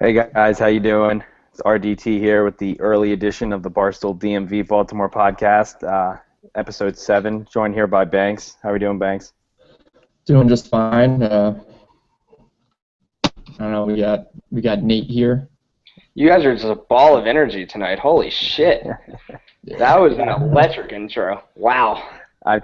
Hey guys, how you doing? It's RDT here with the early edition of the BarstoolDMV-Baltimore Podcast, episode 7. Joined here by Banks. How are we doing, Banks? Doing just fine. I don't know. We got Nate here. You guys are just a ball of energy tonight. Holy shit. That was an electric intro. Wow. I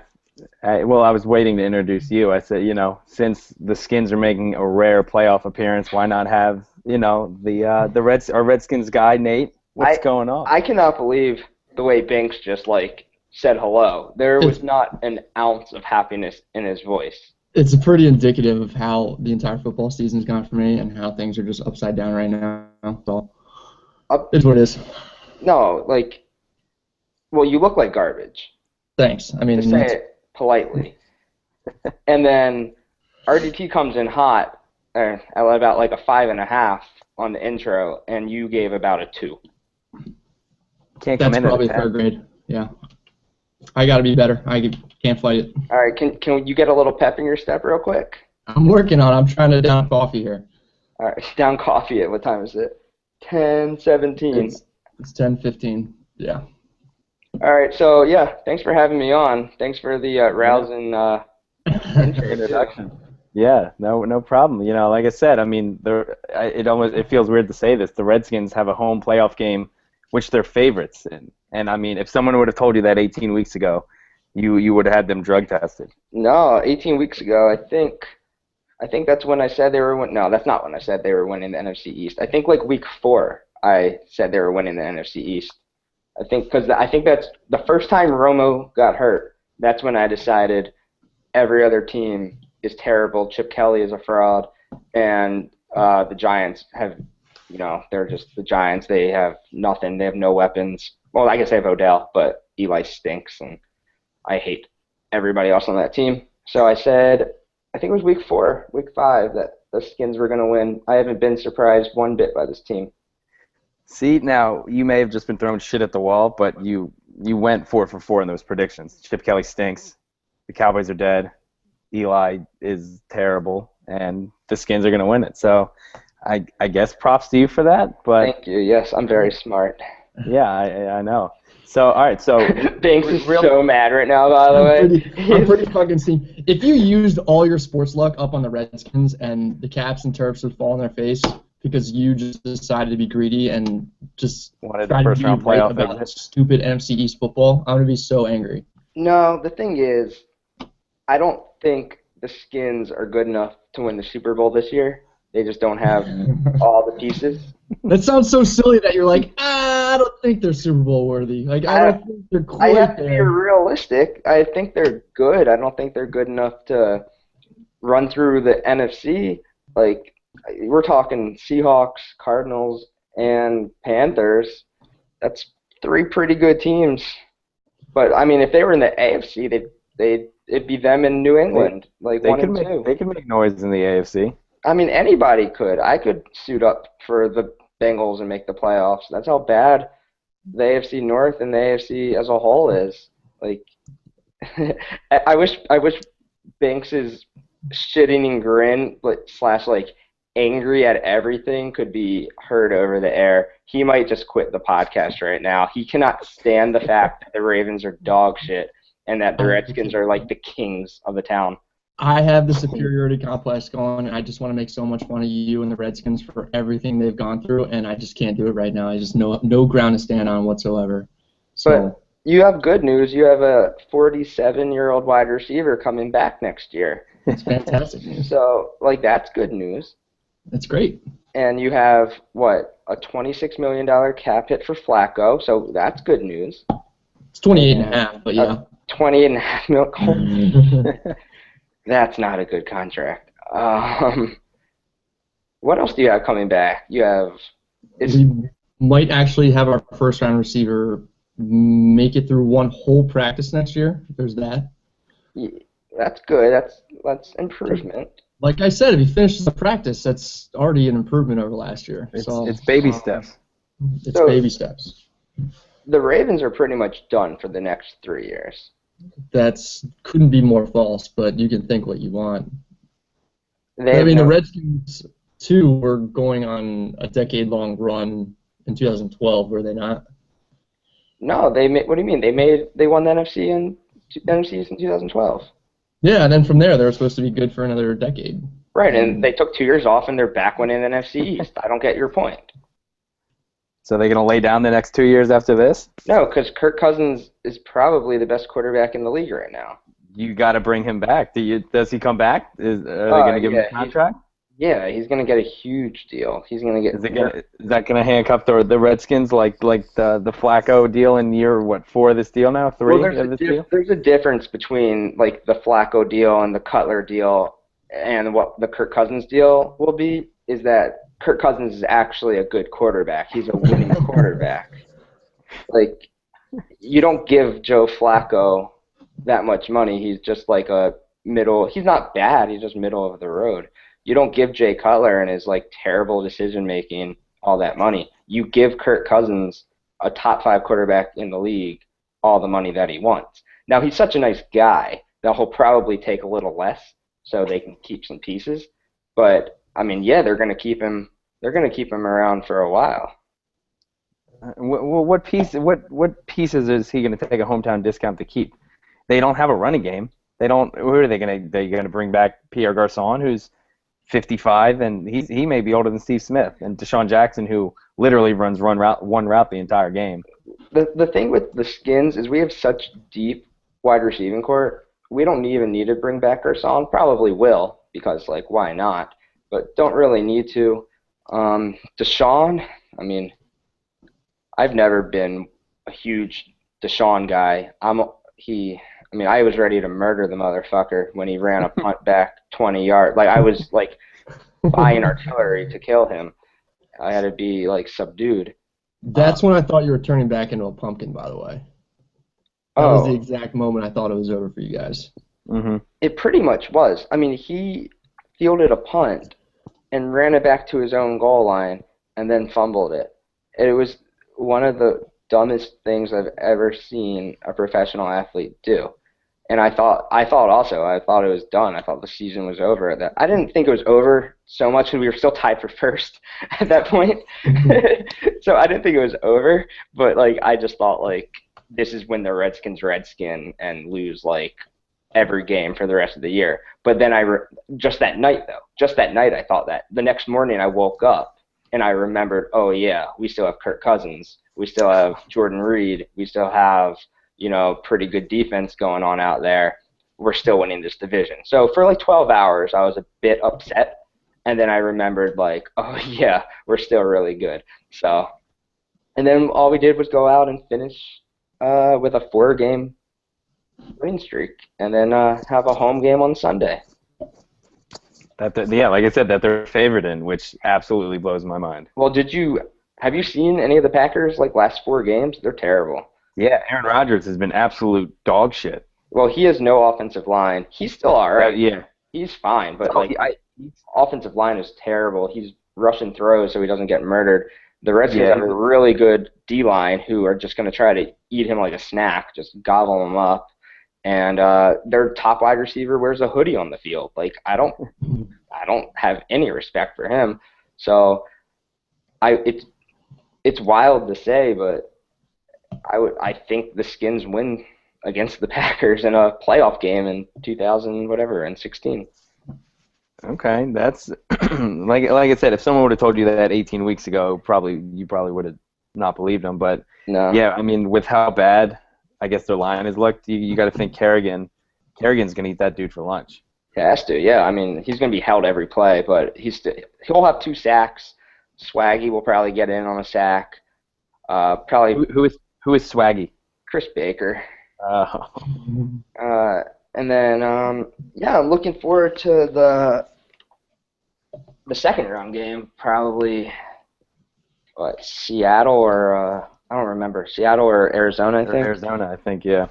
was waiting to introduce you. I said, since the Skins are making a rare playoff appearance, why not have, our Redskins guy, Nate? What's going on? I cannot believe the way Banks just, said hello. There was not an ounce of happiness in his voice. It's pretty indicative of how the entire football season's gone for me and how things are just upside down right now. So, it's what it is. No, you look like garbage. Thanks. I mean, to say it politely. And then RDT comes in hot at about a 5.5 on the intro, and you gave about a 2. Can't come That's in probably at a 10. third grade. Yeah. I got to be better. I can't fight it. All right, can you get a little pep in your step real quick? I'm working on it. I'm trying to down coffee here. All right, down coffee at what time is it? 10:17. It's 10:15. Yeah. All right, so yeah, thanks for having me on. Thanks for the rousing introduction. Yeah, no problem. Like I said, I mean, it feels weird to say this. The Redskins have a home playoff game, which they're favorites in. And I mean, if someone would have told you that 18 weeks ago, you would have had them drug tested. No, 18 weeks ago, I think that's when I said they were no, that's not when I said they were winning the NFC East. I think week 4, I said they were winning the NFC East. I think that's the first time Romo got hurt. That's when I decided every other team is terrible. Chip Kelly is a fraud, and the Giants have, they're just the Giants. They have nothing. They have no weapons. Well, I guess they have Odell, but Eli stinks, and I hate everybody else on that team. So I said, I think it was week 5, that the Skins were going to win. I haven't been surprised one bit by this team. See, now, you may have just been throwing shit at the wall, but you went 4 for 4 in those predictions. Chip Kelly stinks. The Cowboys are dead. Eli is terrible. And the Skins are going to win it. So I guess props to you for that. But thank you. Yes, I'm very smart. Yeah, I know. So, all right. So Banks is so mad right now, by the way. I'm pretty fucking steamed. If you used all your sports luck up on the Redskins and the Caps and Terps would fall on their face because you just decided to be greedy and just wanted the first round playoff about stupid NFC East football, I'm going to be so angry. No, the thing is, I don't think the Skins are good enough to win the Super Bowl this year. They just don't have all the pieces. That sounds so silly that you're like, I don't think they're Super Bowl worthy. I don't think they're quite I have to there. be realistic. I think they're good. I don't think they're good enough to run through the NFC. We're talking Seahawks, Cardinals, and Panthers. That's 3 pretty good teams. But I mean, if they were in the AFC, it'd be them in New England, 1 and 2. They can make noise in the AFC. I mean, anybody could. I could suit up for the Bengals and make the playoffs. That's how bad the AFC North and the AFC as a whole is. I wish Banks's shit-eating grin / angry at everything could be heard over the air. He might just quit the podcast right now. He cannot stand the fact that the Ravens are dog shit and that the Redskins are the kings of the town. I have the superiority complex going, and I just want to make so much fun of you and the Redskins for everything they've gone through, and I just can't do it right now. I just no ground to stand on whatsoever. So, but you have good news. You have a 47-year-old wide receiver coming back next year. It's fantastic news. So, that's good news. That's great. And you have, a $26 million cap hit for Flacco, so that's good news. It's 28.5, but yeah. 28.5 million. That's not a good contract. What else do you have coming back? We might actually have our first-round receiver make it through one whole practice next year. There's that. Yeah, that's good. That's improvement. Like I said, if he finishes the practice, that's already an improvement over last year. It's baby steps. It's baby steps. The Ravens are pretty much done for the next 3 years. Couldn't be more false, but you can think what you want. The Redskins two were going on a decade-long run in 2012, were they not? No, they made. What do you mean? They won the NFC East in 2012. Yeah, and then from there, they were supposed to be good for another decade. Right, and they took 2 years off, and they're back winning the NFC East. I don't get your point. So they're going to lay down the next 2 years after this? No, because Kirk Cousins is probably the best quarterback in the league right now. You got to bring him back. Does he come back? Are they going to give him a contract? Yeah, he's going to get a huge deal. He's going to get. Is that going to handcuff the Redskins like the Flacco deal in year 4 of this deal now? 3 of this deal? There's a difference between like the Flacco deal and the Cutler deal, and what the Kirk Cousins deal will be is that Kirk Cousins is actually a good quarterback. He's a winning quarterback. Like, you don't give Joe Flacco that much money. He's just like a middle. He's not bad. He's just middle of the road. You don't give Jay Cutler and his like terrible decision making all that money. You give Kirk Cousins, a top 5 quarterback in the league, all the money that he wants. Now, he's such a nice guy that he'll probably take a little less so they can keep some pieces. But I mean, yeah, they're going to keep him. They're going to keep him around for a while. What pieces is he going to take a hometown discount to keep? They don't have a running game. They don't. Who are they going to? They're going to bring back Pierre Garçon, who's 55, and he may be older than Steve Smith, and Deshaun Jackson, who literally runs one route the entire game. The thing with the Skins is we have such deep wide receiving court. We don't even need to bring back Garçon. Probably will, because like why not? But don't really need to. Deshaun, I mean, I've never been a huge Deshaun guy. I was ready to murder the motherfucker when he ran a punt back 20 yards. Like, I was, like, buying artillery to kill him. I had to be, like, subdued. That's when I thought you were turning back into a pumpkin, by the way. That was the exact moment I thought it was over for you guys. Mm-hmm. It pretty much was. I mean, he fielded a punt and ran it back to his own goal line and then fumbled it. It was one of the dumbest things I've ever seen a professional athlete do. And I thought it was done. I thought the season was over at that. I didn't think it was over so much because we were still tied for first at that point. So I didn't think it was over, but like I just thought like this is when the Redskins redskin and lose like every game for the rest of the year. But then just that night I thought that. The next morning I woke up and I remembered, oh yeah, we still have Kirk Cousins. We still have Jordan Reed. We still have, pretty good defense going on out there. We're still winning this division. So for like 12 hours, I was a bit upset. And then I remembered like, oh yeah, we're still really good. So, and then all we did was go out and finish with a 4-game win streak, and then have a home game on Sunday. Like I said, that they're favored in, which absolutely blows my mind. Well, have you seen any of the Packers like last 4 games? They're terrible. Yeah, Aaron Rodgers has been absolute dog shit. Well, he has no offensive line. He's still all right. Yeah. He's fine, but offensive line is terrible. He's rushing throws so he doesn't get murdered. The Redskins have a really good D-line who are just going to try to eat him like a snack, just gobble him up. And their top wide receiver wears a hoodie on the field. Like I don't have any respect for him. So it's wild to say, but I think the Skins win against the Packers in a playoff game in 2016. Okay, that's like I said. If someone would have told you that 18 weeks ago, you probably would have not believed them. But no. Yeah, I mean, with how bad I guess their line has looked, you got to think Kerrigan's gonna eat that dude for lunch. He has to, yeah. I mean, he's gonna be held every play, but he'll have 2 sacks. Swaggy will probably get in on a sack. Probably. Who is Swaggy? Chris Baker. Oh. And then, I'm looking forward to the second round game. Probably, Seattle or I don't remember. Seattle or Arizona, I think. Arizona, I think, yeah.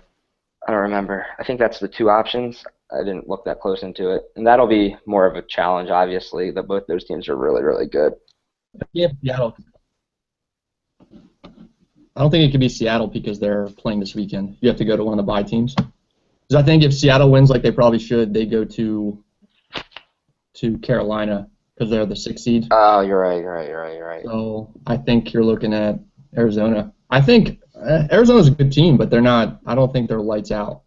I don't remember. I think that's the 2 options. I didn't look that close into it, and that'll be more of a challenge. Obviously, that both those teams are really, really good. Yeah, Seattle. I don't think it could be Seattle because they're playing this weekend. You have to go to one of the bye teams. Because I think if Seattle wins like they probably should, they go to Carolina because they're the 6th seed. Oh, you're right. So I think you're looking at Arizona. I think Arizona's a good team, but they're not. I don't think they're lights out.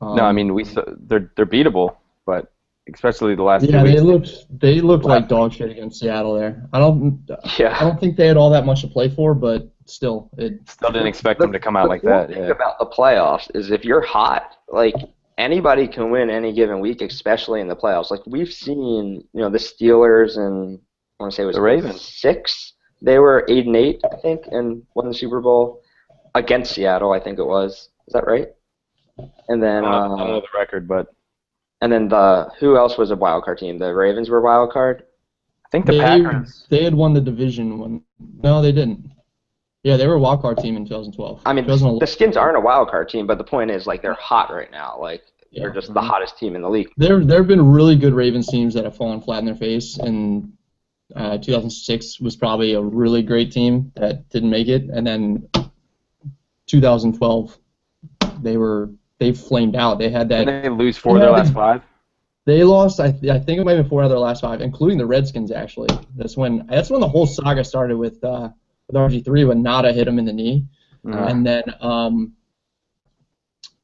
No, I mean they're beatable, but especially the last 2 Yeah, weeks. they looked like dog shit against Seattle there. I don't think they had all that much to play for, but still, Still didn't expect them to come out like that. The cool thing about the playoffs is if you're hot, like anybody can win any given week, especially in the playoffs. Like we've seen, the Steelers and I want to say it was the Ravens 6. They were 8-8, I think, and won the Super Bowl against Seattle. I think it was. Is that right? And then I don't know the record, but and then who else was a wild card team? The Ravens were wild card. I think the Packers. They had won the division one. No, they didn't. Yeah, they were a wild card team in 2012. I mean, the Skins aren't a wild card team, but the point is, like, they're hot right now. Like, they're just the hottest team in the league. There have been really good Ravens teams that have fallen flat in their face, and 2006 was probably a really great team that didn't make it, and then 2012 they flamed out. They had that. Did they lose 4 of their last 5? They lost. I think it might have been 4 out of their last 5, including the Redskins. Actually, that's when the whole saga started with RG3 when Nada hit him in the knee, and then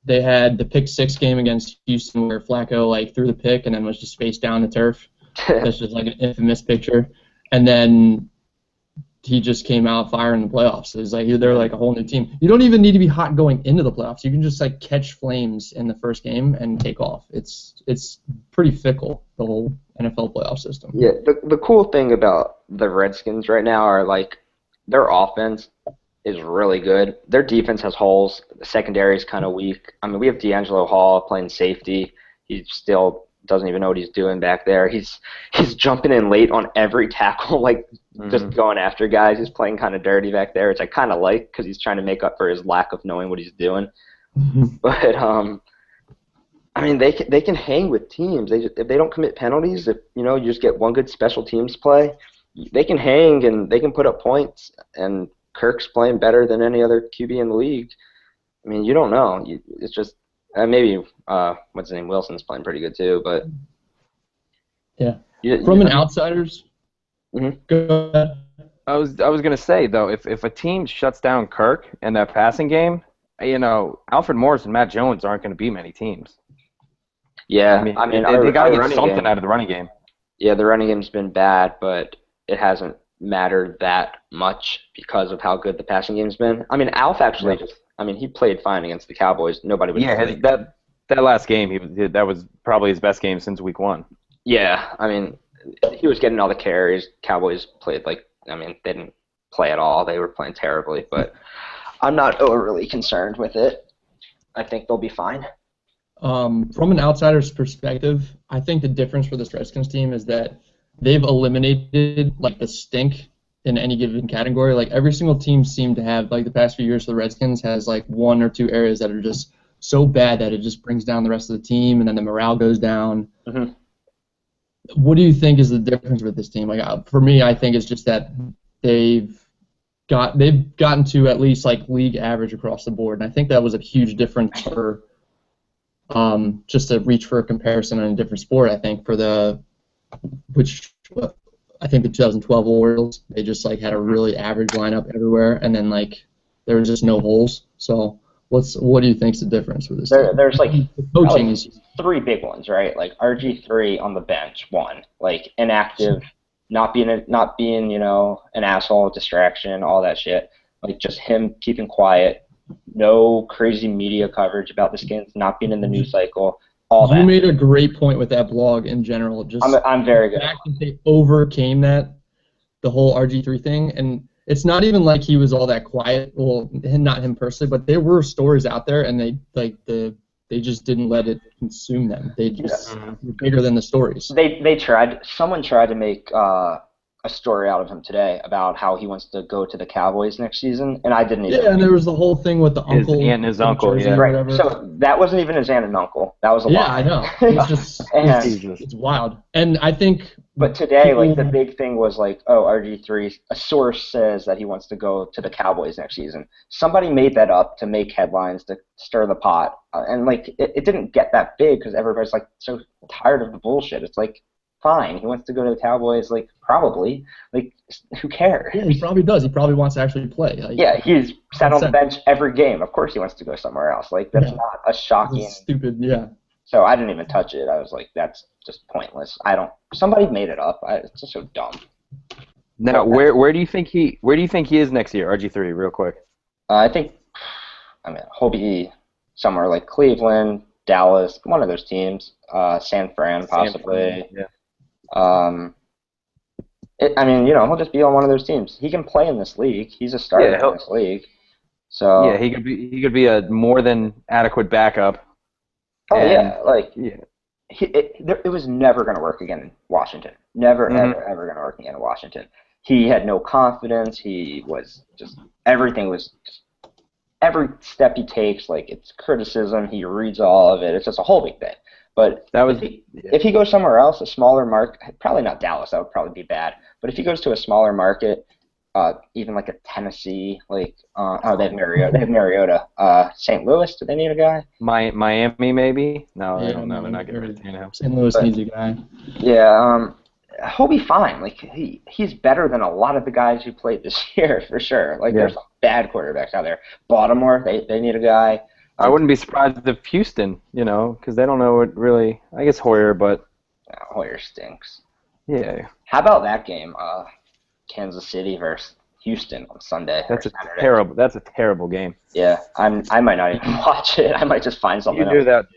they had the pick 6 game against Houston where Flacco threw the pick and then was just face down the turf. That's just like an infamous picture, and then he just came out firing in the playoffs. It's like they're like a whole new team. You don't even need to be hot going into the playoffs. You can just catch flames in the first game and take off. It's pretty fickle, the whole NFL playoff system. Yeah, the cool thing about the Redskins right now are their offense is really good. Their defense has holes. The secondary is kind of weak. I mean, we have D'Angelo Hall playing safety. He still doesn't even know what he's doing back there. He's jumping in late on every tackle, just going after guys. He's playing kind of dirty back there, which I kind of like because he's trying to make up for his lack of knowing what he's doing. But I mean, they can hang with teams. If they don't commit penalties, if you just get one good special teams play, they can hang and they can put up points. And Kirk's playing better than any other QB in the league. I mean, you don't know. It's just maybe what's his name, Wilson's playing pretty good too. But yeah, from an outsider's. Go ahead. I was gonna say though, if a team shuts down Kirk in that passing game, Alfred Morris and Matt Jones aren't going to beat many teams. Yeah, I mean they got to get something out of the running game. Yeah, the running game's been bad, but it hasn't mattered that much because of how good the passing game's been. I mean, Alf actually he played fine against the Cowboys. Nobody was. Yeah, that last game, that was probably his best game since week 1. Yeah, I mean, he was getting all the carries. Cowboys played they didn't play at all. They were playing terribly, but I'm not overly concerned with it. I think they'll be fine. From an outsider's perspective, I think the difference for this Redskins team is that they've eliminated the stink in any given category. Every single team seemed to have the past few years for the Redskins has 1 or 2 areas that are just so bad that it just brings down the rest of the team, and then the morale goes down. Mm-hmm. What do you think is the difference with this team? For me, I think it's just that they've gotten to at least league average across the board, and I think that was a huge difference for just to reach for a comparison on a different sport. I think the 2012 Orioles, they just had a really average lineup everywhere, and then there was just no holes. So what do you think's the difference with this? There's coaching is 3 big ones, right? RG3 on the bench, 1, inactive, not being an asshole, distraction, all that shit. Just him keeping quiet, no crazy media coverage about the Skins, not being in the news cycle. You made a great point with that blog in general. I'm very good. The fact that they overcame the whole RG3 thing, and it's not even he was all that quiet. Well, not him personally, but there were stories out there, and they just didn't let it consume them. They just were bigger than the stories. They tried. Someone tried to make a story out of him today about how he wants to go to the Cowboys next season, and I didn't even. Yeah, and there was the whole thing with the uncle. His aunt and his uncle, yeah. Right. So that wasn't even his aunt and uncle. That was a lie. Yeah, I know. It's just it's wild. And I think. But today, the big thing was RG3. A source says that he wants to go to the Cowboys next season. Somebody made that up to make headlines to stir the pot, and it didn't get that big because everybody's so tired of the bullshit. It's fine. He wants to go to the Cowboys, like, probably. Like, who cares? Yeah, he probably does. He probably wants to actually play. Like, Yeah, he's sat on the bench every game. Of course he wants to go somewhere else. Like, that's not a shocking. It's stupid, yeah. So I didn't even touch it. I was like, that's just pointless. Somebody made it up. It's just so dumb. Now, where do you think he is next year? RG3, real quick. He'll be somewhere like Cleveland, Dallas, one of those teams. San Fran, possibly. Yeah. He'll just be on one of those teams. He can play in this league. He's a starter in this league. So yeah, he could be a more than adequate backup. Oh it was never going to work again in Washington. Never, ever going to work again in Washington. He had no confidence. He was everything was every step he takes, like, it's criticism. He reads all of it. It's just a whole big thing. But if he goes somewhere else, a smaller market, probably not Dallas, that would probably be bad. But if he goes to a smaller market, even like a Tennessee, like they have Mariota. St. Louis, do they need a guy? Miami, maybe? No, I don't know. They're not getting rid of him. St. Louis needs a guy. Yeah, he'll be fine. Like, he's better than a lot of the guys who played this year, for sure. Like, there's some bad quarterbacks out there. Baltimore, they need a guy. I wouldn't be surprised if Houston, because they don't know what really. I guess Hoyer, but Hoyer stinks. Yeah. How about that game? Kansas City versus Houston on Sunday. That's a terrible game. Yeah, I might not even watch it. I might just find something. You knew that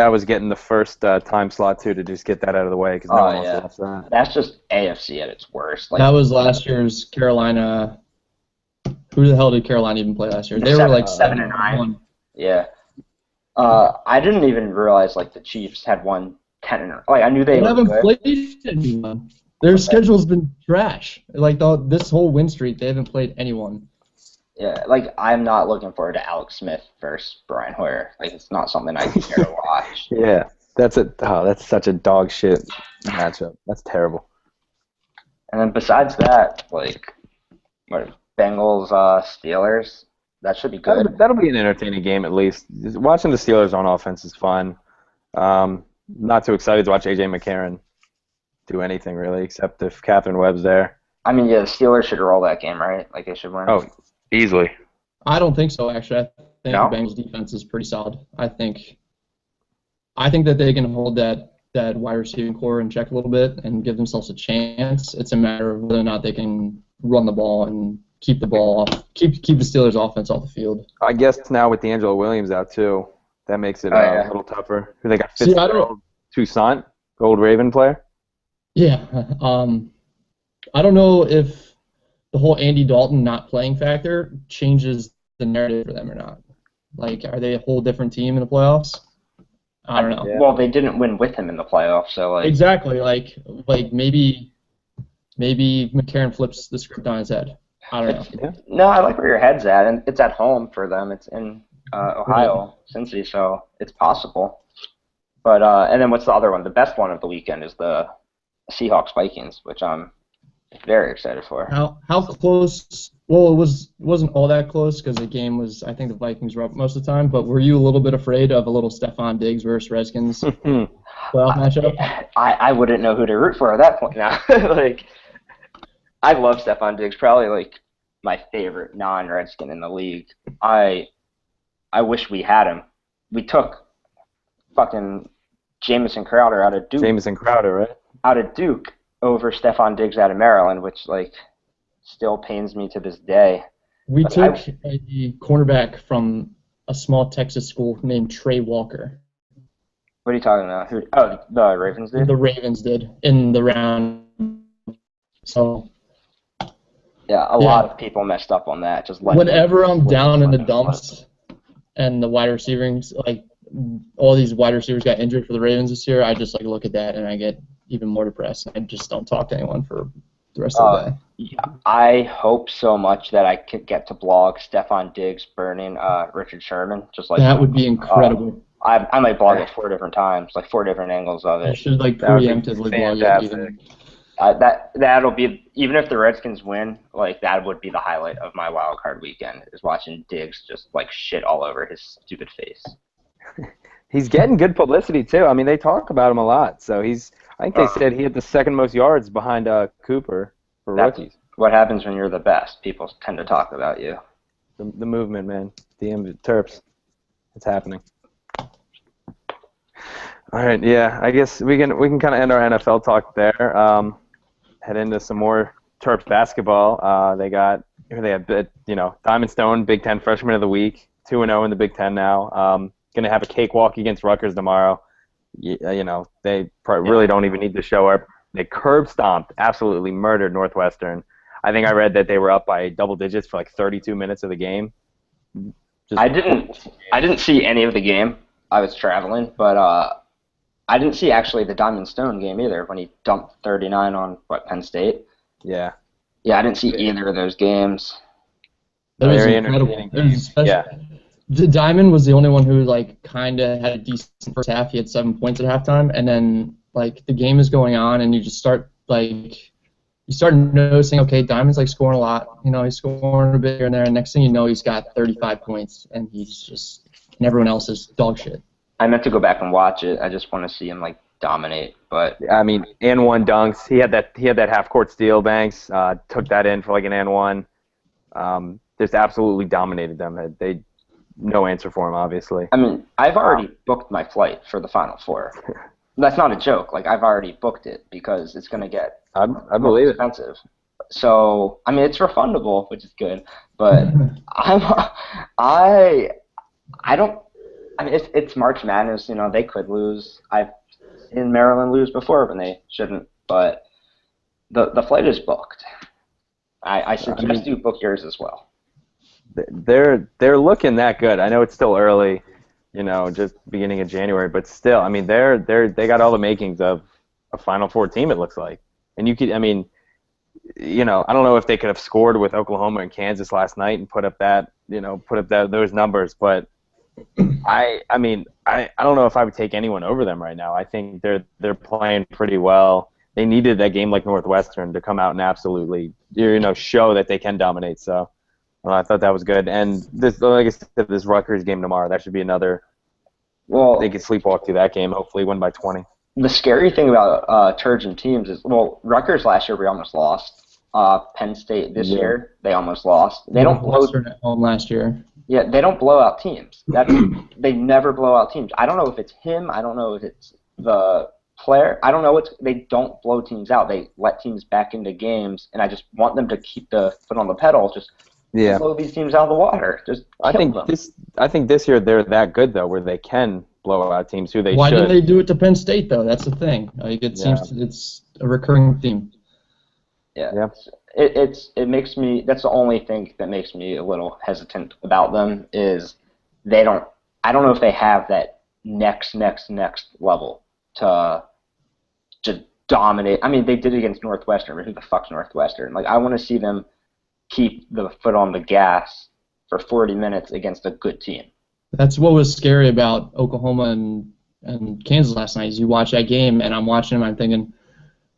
was getting the first time slot too, to just get that out of the way, because no one wants to watch that. That's just AFC at its worst. Like, that was last year's Carolina. Who the hell did Carolina even play last year? They were like 7-9. Yeah. I didn't even realize like the Chiefs had won 10-0. Like, I knew they haven't played anyone. Their schedule's been trash. Like, this whole win streak, they haven't played anyone. Yeah, like, I'm not looking forward to Alex Smith versus Brian Hoyer. Like, it's not something I care to watch. Yeah, that's such a dog shit matchup. That's terrible. And then besides that, like, Bengals, Steelers, that should be good. That'll be an entertaining game at least. Watching the Steelers on offense is fun. Not too excited to watch A.J. McCarron do anything really, except if Catherine Webb's there. I mean, yeah, the Steelers should roll that game, right? Like, they should win. Oh, easily. I don't think so, actually. I think No? the Bengals defense is pretty solid. I think that they can hold that wide receiving core in check a little bit and give themselves a chance. It's a matter of whether or not they can run the ball and keep the ball off, keep the Steelers' offense off the field. I guess now with D'Angelo Williams out too, that makes it a little tougher. They got Fitzgerald, Toussaint, old Raven player. Yeah, I don't know if the whole Andy Dalton not playing factor changes the narrative for them or not. Like, are they a whole different team in the playoffs? I don't know. Yeah. Well, they didn't win with him in the playoffs, so like. Exactly. Like maybe McCarron flips the script on his head. I don't know. No, I like where your head's at, and it's at home for them. It's in Ohio, Cincy, so it's possible. But and then what's the other one? The best one of the weekend is the Seahawks Vikings, which I'm very excited for. How close? Well, it wasn't all that close because the game was. I think the Vikings were up most of the time. But were you a little bit afraid of a little Stephon Diggs versus Redskins playoff matchup? I wouldn't know who to root for at that point now. Like, I love Stephon Diggs, probably like my favorite non-Redskin in the league. I wish we had him. We took fucking Jamison Crowder out of Duke. Jamison Crowder, right? Out of Duke over Stephon Diggs out of Maryland, which like still pains me to this day. We took a cornerback from a small Texas school named Trey Walker. What are you talking about? Who? Oh, the Ravens did? The Ravens did in the round. So. Yeah, a lot of people messed up on that. Just whenever I'm down in the dumps and the wide receivers, like all these wide receivers got injured for the Ravens this year, I just like look at that and I get even more depressed. I just don't talk to anyone for the rest of the day. Yeah, I hope so much that I could get to blog Stephon Diggs burning Richard Sherman. Just like that would be incredible. I might blog it 4 different times, like 4 different angles of it. I should like preemptively blog it even. That'll be, even if the Redskins win, like that would be the highlight of my Wildcard Weekend, is watching Diggs just like shit all over his stupid face. He's getting good publicity too. I mean, they talk about him a lot. So I think they said he had the second most yards behind Cooper for rookies. What happens when you're the best? People tend to talk about you. The movement, man. Terps. It's happening. All right, yeah. I guess we can kind of end our NFL talk there. Head into some more Terps basketball. They have Diamond Stone, Big Ten Freshman of the Week, 2-0 in the Big Ten now. Going to have a cakewalk against Rutgers tomorrow. They really don't even need to show up. They curb stomped, absolutely murdered Northwestern. I think I read that they were up by double digits for like 32 minutes of the game. I didn't see any of the game. I was traveling, but I didn't see actually the Diamond Stone game either when he dumped 39 on Penn State. Yeah. Yeah, I didn't see either of those games. That was incredible. Yeah. The Diamond was the only one who kind of had a decent first half. He had 7 points at halftime, and then the game is going on, and you just start noticing, okay, Diamond's scoring a lot. He's scoring a bit here and there, and next thing you know, he's got 35 points, and and everyone else is dog shit. I meant to go back and watch it. I just want to see him dominate, but I mean, and one dunks. He had that half court steal. Banks took that in for an and one. Just absolutely dominated them. They no answer for him, obviously. I mean, I've already booked my flight for the Final Four. That's not a joke. I've already booked it because it's going to get I believe expensive. So, I mean, it's refundable, which is good. But I don't. I mean, it's March Madness. They could lose. I've seen Maryland lose before when they shouldn't. But the flight is booked. I suggest you book yours as well. They're looking that good. I know it's still early, just beginning of January, but still, I mean, they got all the makings of a Final Four team. It looks like, and I don't know if they could have scored with Oklahoma and Kansas last night and put up those numbers, but I don't know if I would take anyone over them right now. I think they're playing pretty well. They needed that game like Northwestern to come out and absolutely, show that they can dominate. So. I thought that was good, and this Rutgers game tomorrow, that should be another. Well, they could sleepwalk through that game. Hopefully, win by 20. The scary thing about Trojan teams is, Rutgers last year we almost lost. Penn State this year they almost lost. They don't blow at home last year. Yeah, they don't blow out teams. They never blow out teams. I don't know if it's him. I don't know if it's the player. I don't know. They don't blow teams out. They let teams back into games, and I just want them to keep the foot on the pedal. Just blow these teams out of the water. I think this year they're that good though, where they can blow out teams who they should. Why didn't they do it to Penn State though? That's the thing. It seems it's a recurring theme. Yeah. It makes me. That's the only thing that makes me a little hesitant about them is they don't. I don't know if they have that next level to dominate. I mean, they did it against Northwestern, but who the fuck's Northwestern? I want to see them keep the foot on the gas for 40 minutes against a good team. That's what was scary about Oklahoma and Kansas last night. Is you watch that game, and I'm watching them, I'm thinking,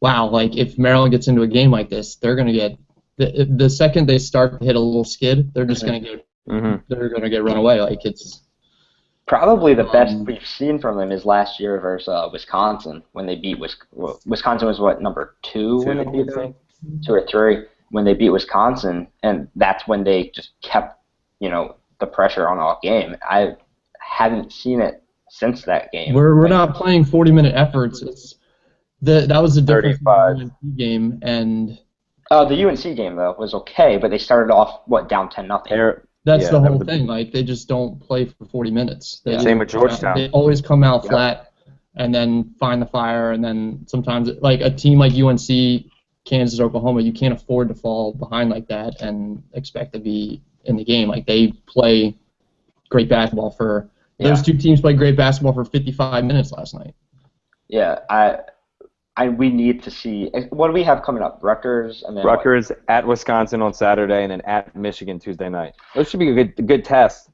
wow, if Maryland gets into a game like this, they're going to get the second they start to hit a little skid, they're just going to get they're going to get run away. It's probably the best we've seen from them is last year versus Wisconsin when they beat Wisconsin was number 2 when they beat them, 2 or 3. When they beat Wisconsin, and that's when they just kept, the pressure on all game. I haven't seen it since that game. We're not playing 40-minute efforts. That was the difference in the UNC game, and the UNC game though was okay, but they started off down 10-0. That's the whole thing. They just don't play for 40 minutes. Same with Georgetown. They always come out flat, and then find the fire, and then sometimes a team like UNC. Kansas, Oklahoma, you can't afford to fall behind like that and expect to be in the game. They play great basketball for those two teams played great basketball for 55 minutes last night. Yeah, we need to see what do we have coming up? Rutgers and then Rutgers at Wisconsin on Saturday and then at Michigan Tuesday night. Those should be a good test.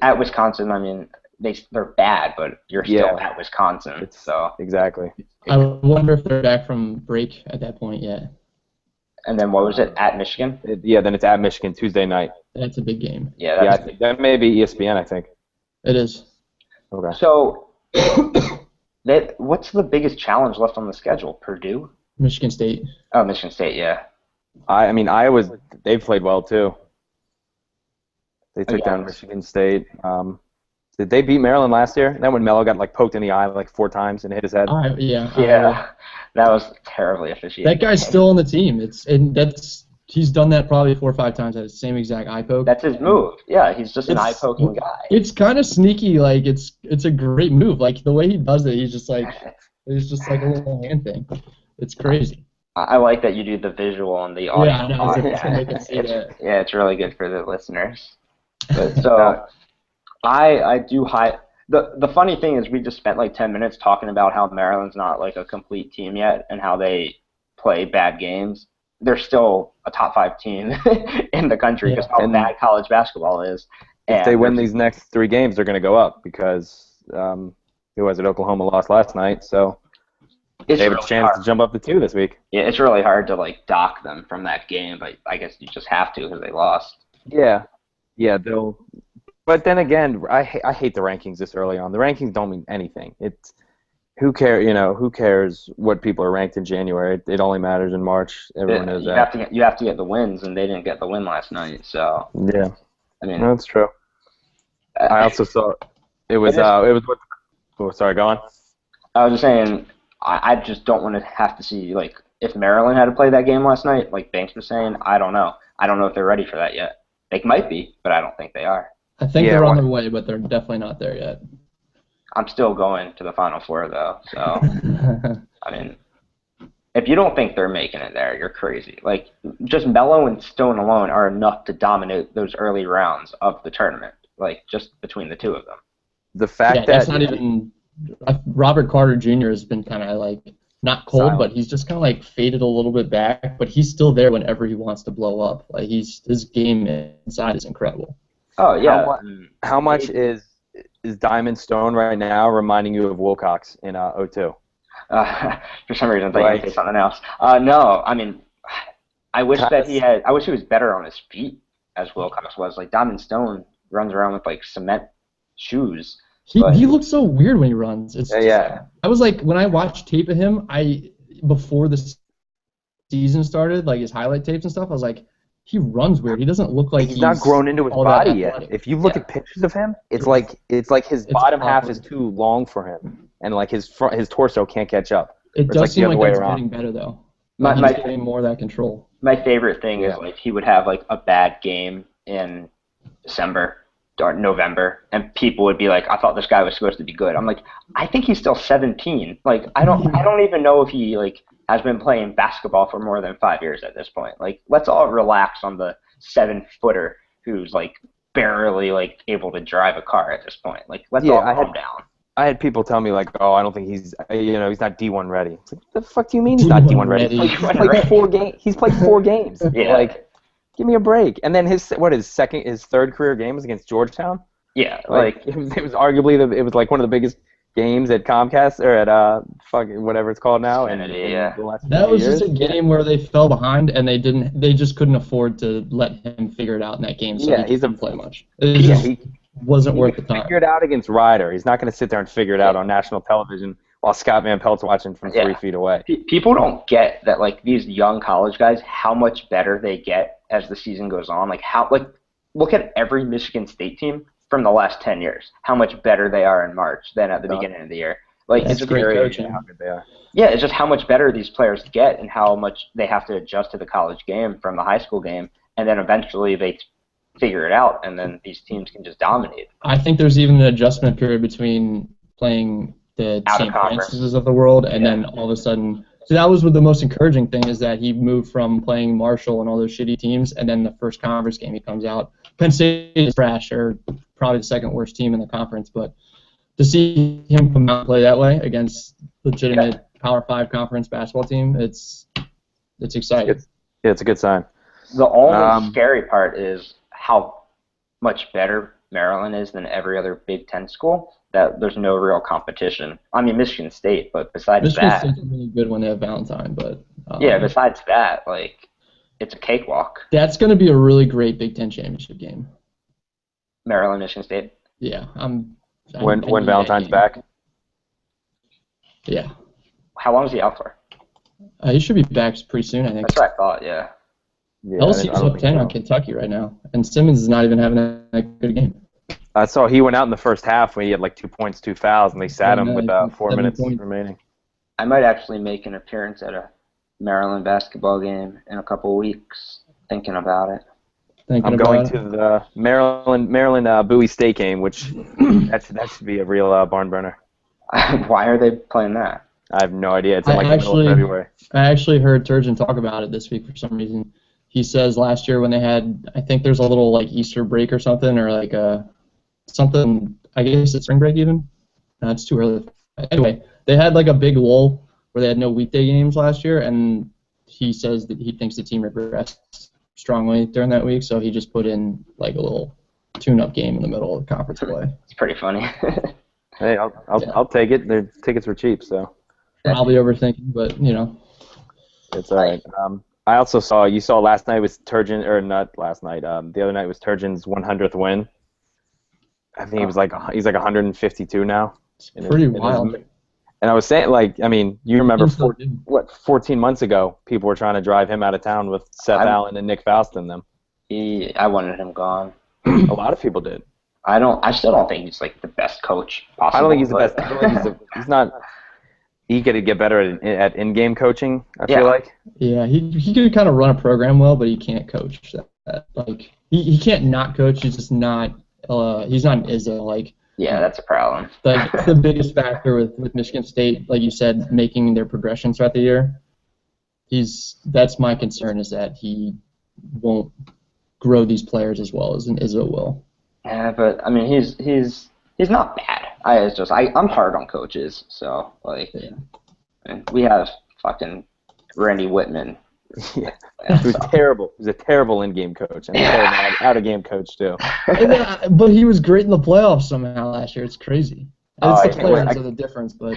At Wisconsin, I mean they're bad, but you're still at Wisconsin. So exactly. I wonder if they're back from break at that point yet. And then what was it, at Michigan? Then it's at Michigan Tuesday night. That's a big game. Yeah, I think that may be ESPN, I think. It is. Okay. So What's the biggest challenge left on the schedule? Purdue? Michigan State. Oh, Michigan State, yeah. I mean, Iowa's they played well too. They took down Michigan State. Did they beat Maryland last year? That when Melo got like poked in the eye like 4 times and hit his head. Yeah, that was terribly officiated. That guy's still on the team. He's done that probably 4 or 5 times. That same exact eye poke. That's his move. Yeah, he's just an eye poking guy. It's kind of sneaky. Like it's a great move. Like the way he does it, it's just like a little hand thing. It's crazy. I like that you do the visual and the audio. Yeah, I know. It's really good for the listeners. But so I do the funny thing is we just spent like 10 minutes talking about how Maryland's not like a complete team yet and how they play bad games. They're still a top 5 team in the country because how bad college basketball is. If they win these next 3 games, they're going to go up because who was it? Oklahoma lost last night, so they have a chance to jump up to 2 this week. Yeah, it's really hard to like dock them from that game, but I guess you just have to because they lost. Yeah, they'll. But then again, I hate the rankings this early on. The rankings don't mean anything. It's who cares what people are ranked in January? It only matters in March. Everyone knows that. You have to get the wins, and they didn't get the win last night. So yeah, I mean that's true. I also saw it was what. Oh, sorry, go on. I was just saying, I just don't want to have to see like if Maryland had to play that game last night, like Banks was saying. I don't know. I don't know if they're ready for that yet. They might be, but I don't think they are. I think they're on their way, but they're definitely not there yet. I'm still going to the Final Four, though. So, I mean, if you don't think they're making it there, you're crazy. Like, just Melo and Stone alone are enough to dominate those early rounds of the tournament, like, just between the 2 of them. The fact that's not even – Robert Carter Jr. has been kind of, like, not cold, but he's just kind of, like, faded a little bit back, but he's still there whenever he wants to blow up. Like, his game inside is incredible. Oh, yeah. How much is Diamond Stone right now reminding you of Wilcox in 02? For some reason, I thought you were going to say something else. No, I mean, I wish he was better on his feet as Wilcox was. Like, Diamond Stone runs around with, like, cement shoes. He looks so weird when he runs. I was like, when I watched tape of him, before the season started, like his highlight tapes and stuff, I was like, he runs weird. He doesn't look like he's not grown into his body yet. If you look at pictures of him, it's like his bottom half is too long for him, and like his torso can't catch up. It does seem like that's getting better though. He's getting more of that control. My favorite thing is like he would have like a bad game in December or November, and people would be like, "I thought this guy was supposed to be good." I'm like, I think he's still 17. Like I don't even know if he like has been playing basketball for more than 5 years at this point. Like, let's all relax on the 7-footer who's like barely like able to drive a car at this point. Like, let's all calm down. I had people tell me like, "Oh, I don't think he's not D1 ready." It's like, the fuck do you mean he's not D1 ready? He's played 4 games. He's played 4 games. Yeah. Like, give me a break. And then his 3rd career game was against Georgetown. Yeah, like it was arguably it was like one of the biggest games at Comcast or at whatever it's called now. And that was just a game where they fell behind and they just couldn't afford to let him figure it out in that game. So he didn't play much. He wasn't worth the time. Figure it out against Ryder. He's not going to sit there and figure it out on national television while Scott Van Pelt's watching from 3 feet away. People don't get that like these young college guys, how much better they get as the season goes on. Like look at every Michigan State team from the last 10 years, how much better they are in March than at the beginning of the year. Like it's great coaching. How good they are. Yeah, it's just how much better these players get and how much they have to adjust to the college game from the high school game, and then eventually they figure it out, and then these teams can just dominate. I think there's even an adjustment period between playing the St. Francis's of the world and then all of a sudden. So that was what the most encouraging thing is that he moved from playing Marshall and all those shitty teams, and then the first conference game he comes out. Penn State is trash, or probably the 2nd worst team in the conference, but to see him come out and play that way against legitimate Power 5 conference basketball team, it's exciting. It's a good sign. The only scary part is how much better Maryland is than every other Big Ten school. That there's no real competition. I mean, Michigan State, but besides Michigan State's really good when they have Valentine, but besides that, like it's a cakewalk. That's going to be a really great Big Ten championship game. Maryland, Michigan State. Yeah, when Valentine's back. Yeah. How long is he out for? He should be back pretty soon, I think. That's what I thought. Yeah. Yeah, LSU's up 10 on Kentucky right now, and Simmons is not even having a good game. I saw he went out in the first half when he had like 2 points, 2 fouls, and they sat him with 4 minutes remaining. I might actually make an appearance at a Maryland basketball game in a couple of weeks. Thinking about it. I'm going to the Maryland Bowie State game, which that should be a real barn burner. Why are they playing that? I have no idea. It's in the middle of February. I actually heard Turgeon talk about it this week for some reason. He says last year when they had, I think there's a little like Easter break or something, or like something, I guess it's spring break even. No, it's too early. Anyway, they had like a big lull where they had no weekday games last year, and he says that he thinks the team regressed strongly during that week, so he just put in like a little tune-up game in the middle of the conference play. It's pretty funny. Hey, I'll take it. Their tickets were cheap, so. I'll be overthinking, but It's all right. I also saw last night was Turgeon, or not last night. The other night was Turgeon's 100th win. I think he's like 152 now. It's pretty wild. And I was saying, like, I mean, you remember 14 months ago, people were trying to drive him out of town with Seth Allen and Nick Faust in them. I wanted him gone. A lot of people did. I still don't think he's like the best coach possible. I don't think he's the best. I don't think he's not. He could get better at in-game coaching, I feel like. Yeah, he could kind of run a program well, but he can't coach that. Like he can't not coach. He's just not. He's not an Izzo. Like. Yeah, that's a problem. That's the biggest factor with Michigan State, like you said, making their progression throughout the year. That's my concern, is that he won't grow these players as well as an Izzo will. Yeah, but I mean he's not bad. I'm hard on coaches, so like we have fucking Randy Whitman. Yeah. He was terrible. He was a terrible in-game coach, and a terrible out-of-game coach too. But he was great in the playoffs somehow last year. It's crazy. It's the players that are the difference, but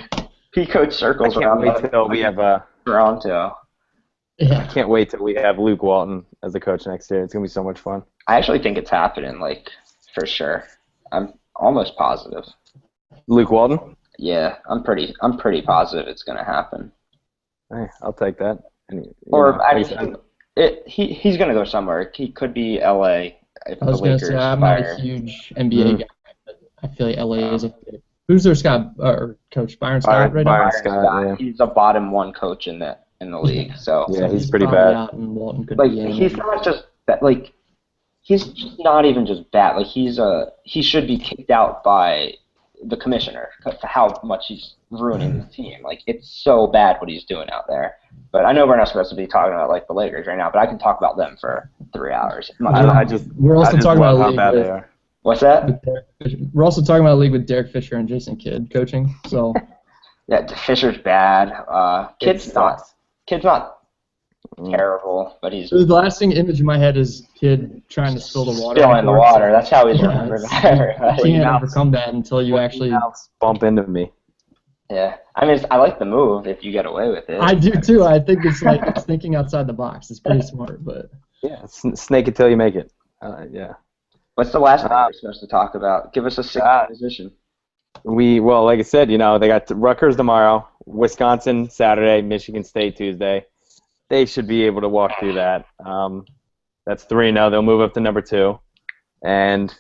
he coached circles around. I can't wait till we have Toronto. Yeah. I can't wait till we have Luke Walton as a coach next year. It's gonna be so much fun. I actually think it's happening, like for sure. I'm almost positive. Luke Walton? Yeah, I'm pretty positive it's gonna happen. Hey, I'll take that. He's going to go somewhere. He could be LA. If I was going to say, I'm not a huge NBA guy, but I feel like LA is a fit. Who's their coach? Byron Scott right now? Byron Scott, yeah. He's a bottom one coach in the league. So yeah, he's pretty bad. Out and Walton could like be in. He's not just that. Like he's just not even just bad. Like he should be kicked out by the commissioner for how much he's ruining the team. Like it's so bad what he's doing out there. But I know we're not supposed to be talking about like the Lakers right now, but I can talk about them for 3 hours. We're also talking about how bad they are. What's that? We're also talking about a league with Derek Fisher and Jason Kidd coaching. So yeah, Fisher's bad. Kidd's not terrible, but he's. The lasting image in my head is Kidd trying to spill the water. Spilling the water. That's how he's remembered. You can't overcome that until you actually bump into me. Yeah, I mean, I like the move if you get away with it. I do too. I think it's like it's thinking outside the box. It's pretty smart, but yeah, snake it till you make it. Yeah. What's the last thing we're supposed to talk about? Give us a sixth position. Like I said, they got Rutgers tomorrow, Wisconsin Saturday, Michigan State Tuesday. They should be able to walk through that. That's 3-0. They'll move up to number 2, and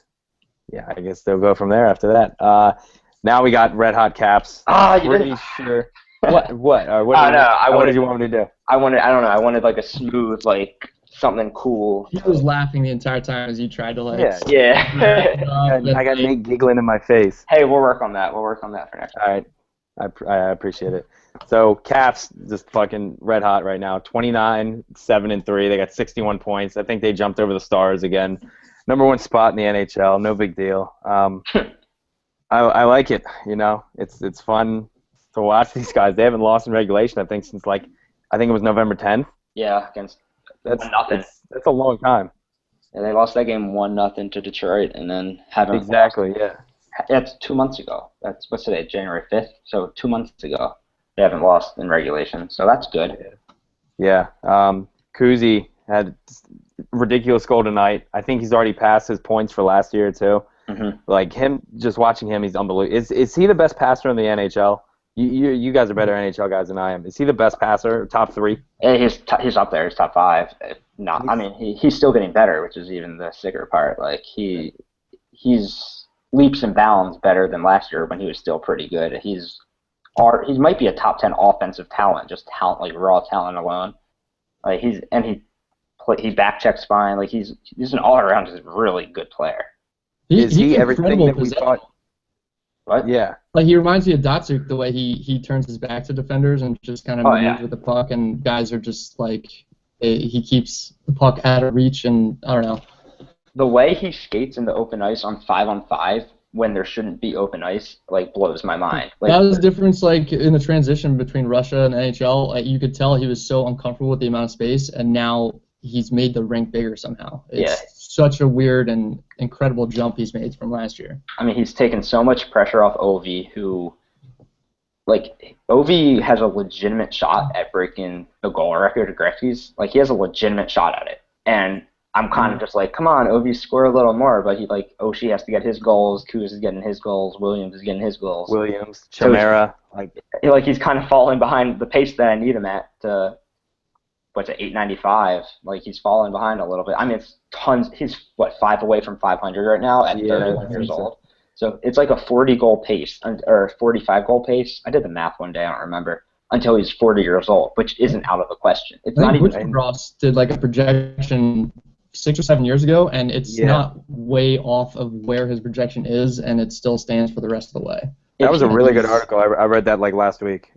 yeah, I guess they'll go from there after that. Now we got red hot Caps. Pretty sure. What? What did you want me to do? I don't know. I wanted like a smooth, like something cool. He was laughing the entire time as you tried to like. Yeah. I got Nate giggling in my face. Hey, we'll work on that. We'll work on that for next time. All right. I appreciate it. So Caps just fucking red hot right now. 29-7-3. They got 61 points. I think they jumped over the Stars again. Number 1 spot in the NHL. No big deal. I like it. It's fun to watch these guys. They haven't lost in regulation, I think, since it was November 10th. Yeah, against nothing. That's a long time. Yeah, they lost that game 1-0 to Detroit, and then haven't. Exactly. Lost. Yeah. That's 2 months ago. That's what's today, January 5th. So 2 months ago, they haven't lost in regulation. So that's good. Yeah. Kuzi had a ridiculous goal tonight. I think he's already passed his points for last year too. Mm-hmm. Like him, just watching him, he's unbelievable. Is he the best passer in the NHL? You guys are better NHL guys than I am. Is he the best passer? Top 3? Yeah, he's up there. He's top 5. Not, I mean, he's still getting better, which is even the sicker part. Like he's leaps and bounds better than last year when he was still pretty good. He might be a top 10 offensive talent, just talent, like raw talent alone. Like he back checks fine. Like he's an all around just really good player. Is he everything that we thought? What? Yeah. Like he reminds me of Datsuk, the way he turns his back to defenders and just kind of moves with the puck, and guys are just like he keeps the puck out of reach, and I don't know. The way he skates in the open ice on 5-on-5 when there shouldn't be open ice like blows my mind. Like, that was the difference, like in the transition between Russia and NHL. Like, you could tell he was so uncomfortable with the amount of space, and now he's made the rink bigger somehow. It's such a weird and incredible jump he's made from last year. I mean, he's taken so much pressure off Ovi, who, like, Ovi has a legitimate shot at breaking the goal record of Gretzky's. Like, he has a legitimate shot at it. And I'm kind of just like, come on, Ovi, score a little more. But Oshie has to get his goals. Kuz is getting his goals. Williams is getting his goals. Chimera. He's kind of falling behind the pace that I need him at to, 895. Like, he's falling behind a little bit. I mean, it's tons. He's, 5 away from 500 right now at 31 years old. So it's like a 40-goal pace, or 45-goal pace. I did the math one day, I don't remember, until he's 40 years old, which isn't out of the question. It's not even. Ross did like a projection 6 or 7 years ago, and it's not way off of where his projection is, and it still stands for the rest of the way. That was a really good article. I read that last week.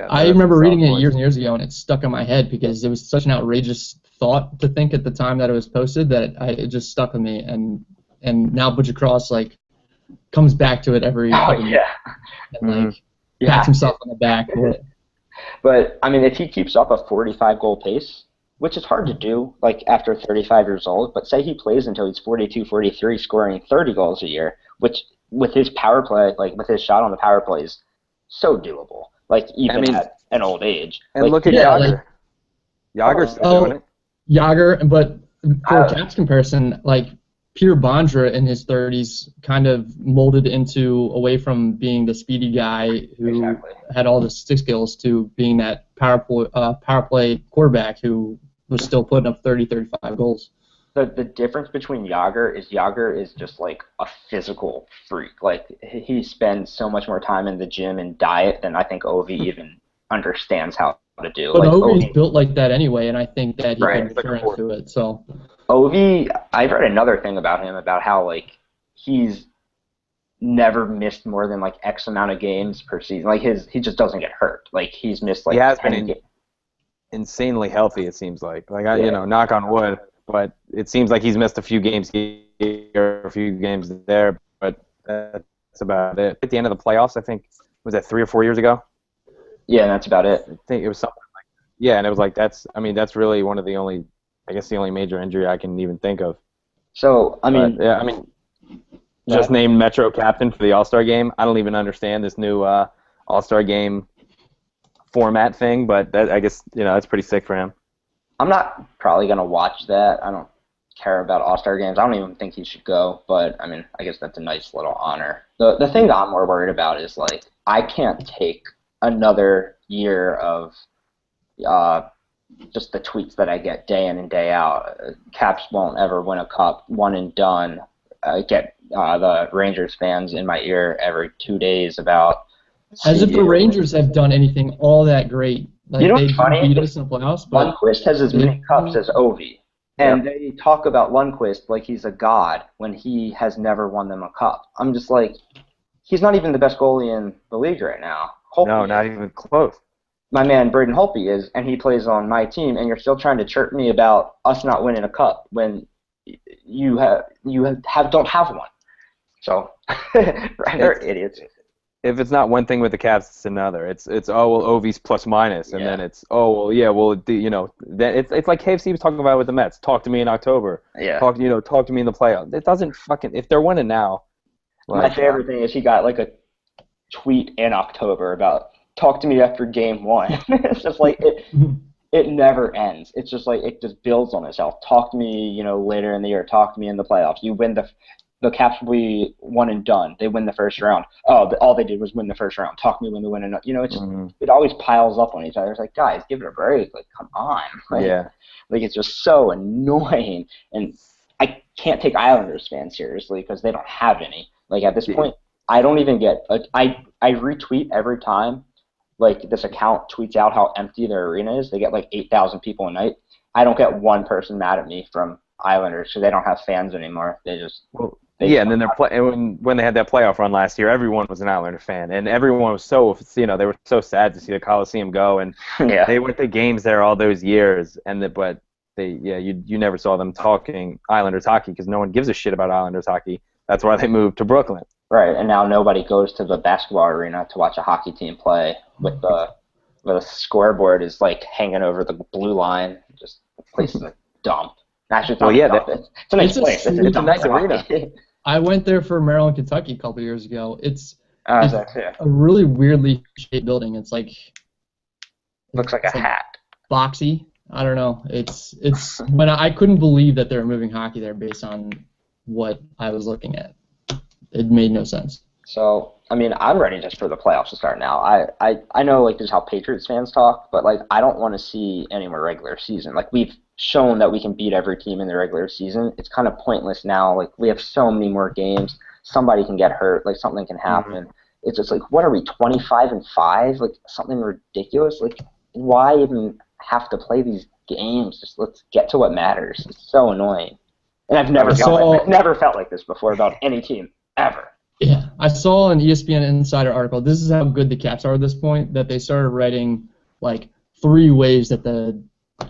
I remember reading it years and years ago, and it stuck in my head because it was such an outrageous thought to think at the time that it was posted that it just stuck with me. And now Butcher Cross comes back to it every year and pats himself on the back for it. But I mean, if he keeps up a 45-goal pace, which is hard to do, after 35 years old, but say he plays until he's 42, 43, scoring 30 goals a year, which with his power play, with his shot on the power play, is so doable. Even at an old age. And look at Yager. Yager's still doing it. Yager, but for a Caps comparison, Peter Bondra in his 30s kind of molded away from being the speedy guy who had all the stick skills to being that power play quarterback who was still putting up 30, 35 goals. The difference between Yager is just a physical freak. He spends so much more time in the gym and diet than I think Ovi even understands how to do. But Ovi's built like that anyway, and I think that he can turn into it. So Ovi, I've read another thing about him about how he's never missed more than X amount of games per season. He just doesn't get hurt. He's missed he has 10 been games. Insanely healthy. It seems like knock on wood. But it seems like he's missed a few games here, a few games there, but that's about it. At the end of the playoffs, I think, was that 3 or 4 years ago? Yeah, that's about it. I think it was something like that. Yeah, and it was that's really one of the only, the only major injury I can even think of. So, just named Metro captain for the All-Star game. I don't even understand this new All-Star game format thing, but I guess, that's pretty sick for him. I'm not probably going to watch that. I don't care about All-Star games. I don't even think he should go, but, I guess that's a nice little honor. The thing that I'm more worried about is, I can't take another year of just the tweets that I get day in and day out. Caps won't ever win a cup, one and done. I get the Rangers fans in my ear every 2 days about... As if the Rangers have done anything all that great. You know what's funny? Beat us in the playoffs, but Lundqvist has as many cups as Ovi, and they talk about Lundqvist like he's a god when he has never won them a cup. I'm just he's not even the best goalie in the league right now. Holtby no, not even close. My man Braden Holtby is, and he plays on my team, and you're still trying to chirp me about us not winning a cup when you don't have one. So they're idiots. If it's not one thing with the Caps, it's another. It's Ovi's plus minus, and then it's then it's like KFC was talking about with the Mets. Talk to me in October. Yeah. Talk to me in the playoffs. It doesn't if they're winning now. My favorite thing is he got a tweet in October about talk to me after game 1. It's just it never ends. It's just it just builds on itself. Talk to me, later in the year. Talk to me in the playoffs. You win the Caps will be one and done. They win the first round. Oh, all they did was win the first round. Talk me when they win another. It's it always piles up on each other. It's like, guys, give it a break. Like, come on. Like it's just so annoying. And I can't take Islanders fans seriously because they don't have any. Like at this point, I don't even get. I retweet every time. Like this account tweets out how empty their arena is. They get like 8,000 people a night. I don't get one person mad at me from Islanders because they don't have fans anymore. They just and then when they had that playoff run last year, everyone was an Islander fan, and everyone was so they were so sad to see the Coliseum go, and they went to games there all those years, but you never saw them talking Islanders hockey because no one gives a shit about Islanders hockey. That's why they moved to Brooklyn. Right, and now nobody goes to the basketball arena to watch a hockey team play with the scoreboard is like hanging over the blue line. Just the place is a dump. Actually, it's a nice place. It's a nice arena. I went there for Maryland, Kentucky a couple years ago. It's a really weirdly shaped building. It's like looks like a hat. Boxy. I don't know. It's when I couldn't believe that they were moving hockey there based on what I was looking at. It made no sense. So, I mean, I'm ready just for the playoffs to start now. I know, like, this is how Patriots fans talk, but, like, I don't want to see any more regular season. Like, we've shown that we can beat every team in the regular season. It's kind of pointless now. Like, we have so many more games. Somebody can get hurt. Like, something can happen. Mm-hmm. It's just like, what are we, 25-5? Like, something ridiculous? Like, why even have to play these games? Just let's get to what matters. It's so annoying. And I've never felt like this before about any team, ever. Yeah, I saw an ESPN Insider article. This is how good the Caps are at this point, that they started writing, like, 3 ways that the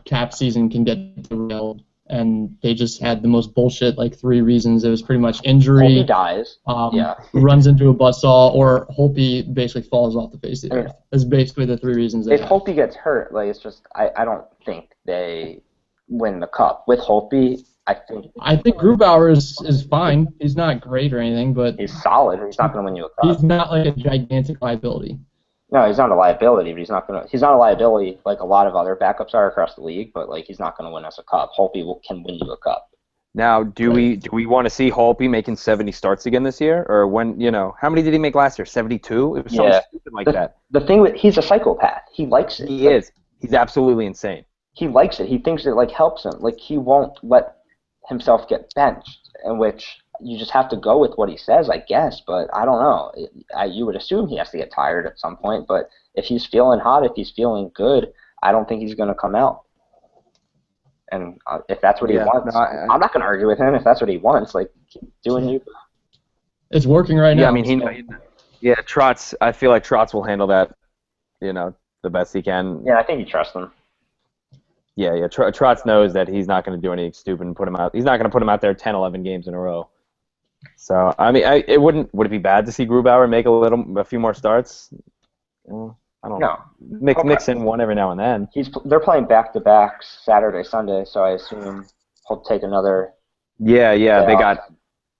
Cap season can get derailed, and they just had the most bullshit, like, 3 reasons. It was pretty much injury. Holtby dies. Runs into a buzzsaw, or Holtby basically falls off the face of the earth. That's basically the 3 reasons. If Holtby gets hurt, like, it's just, I don't think they win the Cup. With Holtby, I think Grubauer is fine. He's not great or anything, but he's solid. He's not going to win you a cup. He's not like a gigantic liability. No, he's not a liability, but he's not a liability like a lot of other backups are across the league. But like, he's not going to win us a cup. Holtby can win you a cup. Now, do we want to see Holtby making 70 starts again this year, or when how many did he make last year? 72. It was something stupid like that. The thing with he's a psychopath. He likes it. He is. He's absolutely insane. He likes it. He thinks it like helps him. Like he won't let himself get benched, in which you just have to go with what he says, I guess, but I don't know. You would assume he has to get tired at some point, but if he's feeling hot, if he's feeling good, I don't think he's going to come out. And if that's what he wants, I'm not going to argue with him. If that's what he wants, like, keep doing you. It's working right now. Yeah, I mean, Trotz, I feel like Trotz will handle that, the best he can. Yeah, I think you trust him. Yeah. Trotz knows that he's not going to do anything stupid and put him out. He's not going to put him out there 10, 11 games in a row. So I mean, would it be bad to see Grubauer make a few more starts? I don't know. Mix in one every now and then. They're playing back-to-backs Saturday, Sunday, so I assume he'll take another. Yeah.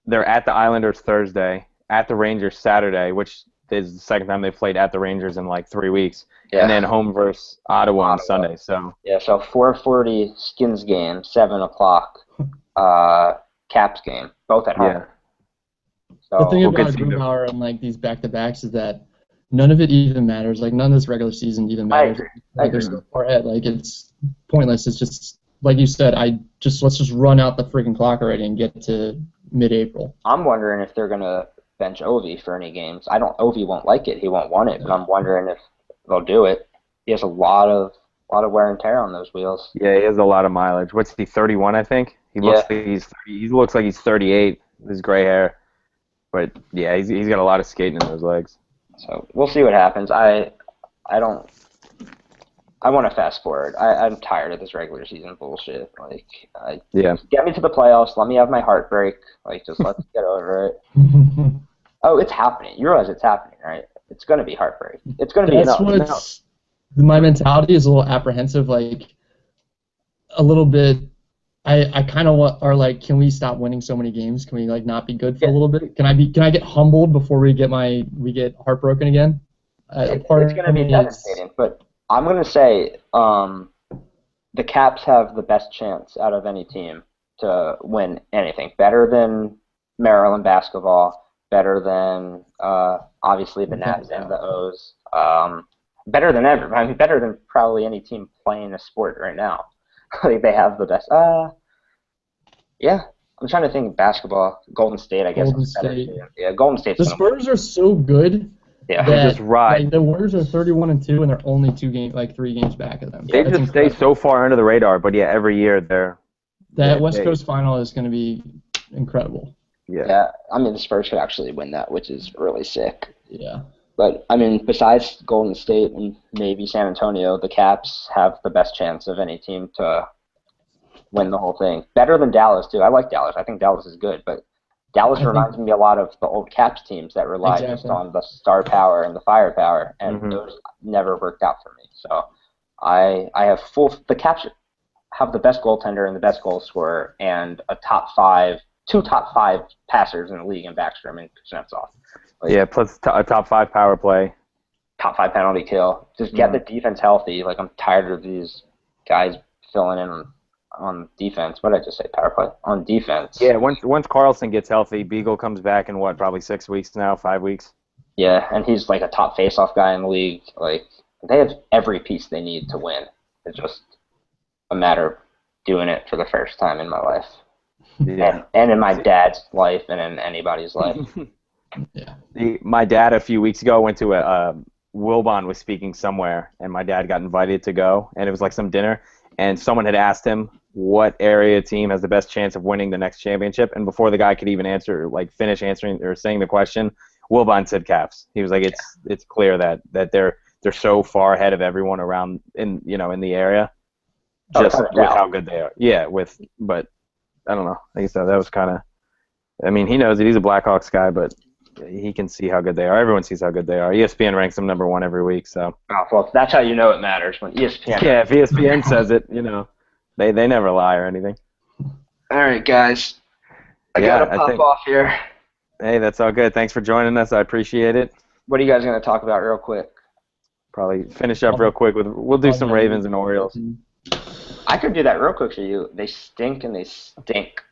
They're at the Islanders Thursday, at the Rangers Saturday, which is the second time they've played at the Rangers in like 3 weeks. Yeah. And then home versus Ottawa on Sunday. So 4:40 Skins game, 7 o'clock Caps game, both at home. Yeah. So the thing about Grubauer and like these back-to-backs is that none of it even matters. Like none of this regular season even matters. I agree. They're so far ahead. Like it's pointless. It's just like you said. Let's just run out the freaking clock already and get to mid-April. I'm wondering if they're gonna bench Ovi for any games. Ovi won't like it. He won't want it. But I'm wondering if they'll do it. He has a lot of wear and tear on those wheels. Yeah, he has a lot of mileage. What's he? 31, I think. He looks like he's 38 with his gray hair. But yeah, he's got a lot of skating in those legs. So we'll see what happens. I want to fast forward. I'm tired of this regular season bullshit. Like, get me to the playoffs. Let me have my heartbreak. Like, just let's get over it. Oh, it's happening. You realize it's happening, right? It's going to be heartbreak. It's going to be enough. My mentality is a little apprehensive. Like, a little bit. I kind of are like, can we stop winning so many games? Can we like not be good for a little bit? Can I get humbled before we get heartbroken again? It's going to be devastating. But I'm going to say the Caps have the best chance out of any team to win anything. Better than Maryland basketball, better than obviously the Nats and the O's. Better than ever. I mean, better than probably any team playing a sport right now. Like they have the best. Yeah. I'm trying to think of basketball. Golden State, I guess. Golden State. Yeah, Golden State's The Spurs are so good. Yeah, they just ride. Like, the Warriors are 31-2, and they're only 3 games back of them. They just stay so far under the radar, but yeah, every year they're. That West Coast final is going to be incredible. Yeah. I mean, the Spurs could actually win that, which is really sick. Yeah. But, I mean, besides Golden State and maybe San Antonio, the Caps have the best chance of any team to win the whole thing. Better than Dallas, too. I like Dallas. I think Dallas is good, but Dallas reminds me a lot of the old Caps teams that rely just on the star power and the firepower, and those never worked out for me. So I have the Caps have the best goaltender and the best goal scorer and two top five passers in the league in Backstrom and Kuznetsov. Like, plus a top 5 power play. Top 5 penalty kill. Just get the defense healthy. Like, I'm tired of these guys filling in on defense. What did I just say? Power play? On defense. Yeah, once Carlson gets healthy, Beagle comes back in probably 6 weeks now, 5 weeks? Yeah, and he's like a top face-off guy in the league. Like, they have every piece they need to win. It's just a matter of doing it for the first time in my life. Yeah. And in my dad's life and in anybody's life. Yeah. My dad a few weeks ago went to Wilbon was speaking somewhere, and my dad got invited to go, and it was like some dinner, and someone had asked him what area team has the best chance of winning the next championship, and before the guy could even finish answering or saying the question, Wilbon said Caps. He was like, it's clear that they're so far ahead of everyone around in the area, just with how good they are. Yeah, but I don't know. I guess that was kind of. I mean, he knows it. He's a Blackhawks guy, but he can see how good they are. Everyone sees how good they are. ESPN ranks them number 1 every week. So. Oh, well, that's how you know it matters when ESPN. Yeah, if ESPN says it, they never lie or anything. All right, guys. I gotta pop off here. Hey, that's all good. Thanks for joining us. I appreciate it. What are you guys gonna talk about real quick? Probably finish up real quick we'll do some Ravens and Orioles. I could do that real quick for you. They stink and they stink.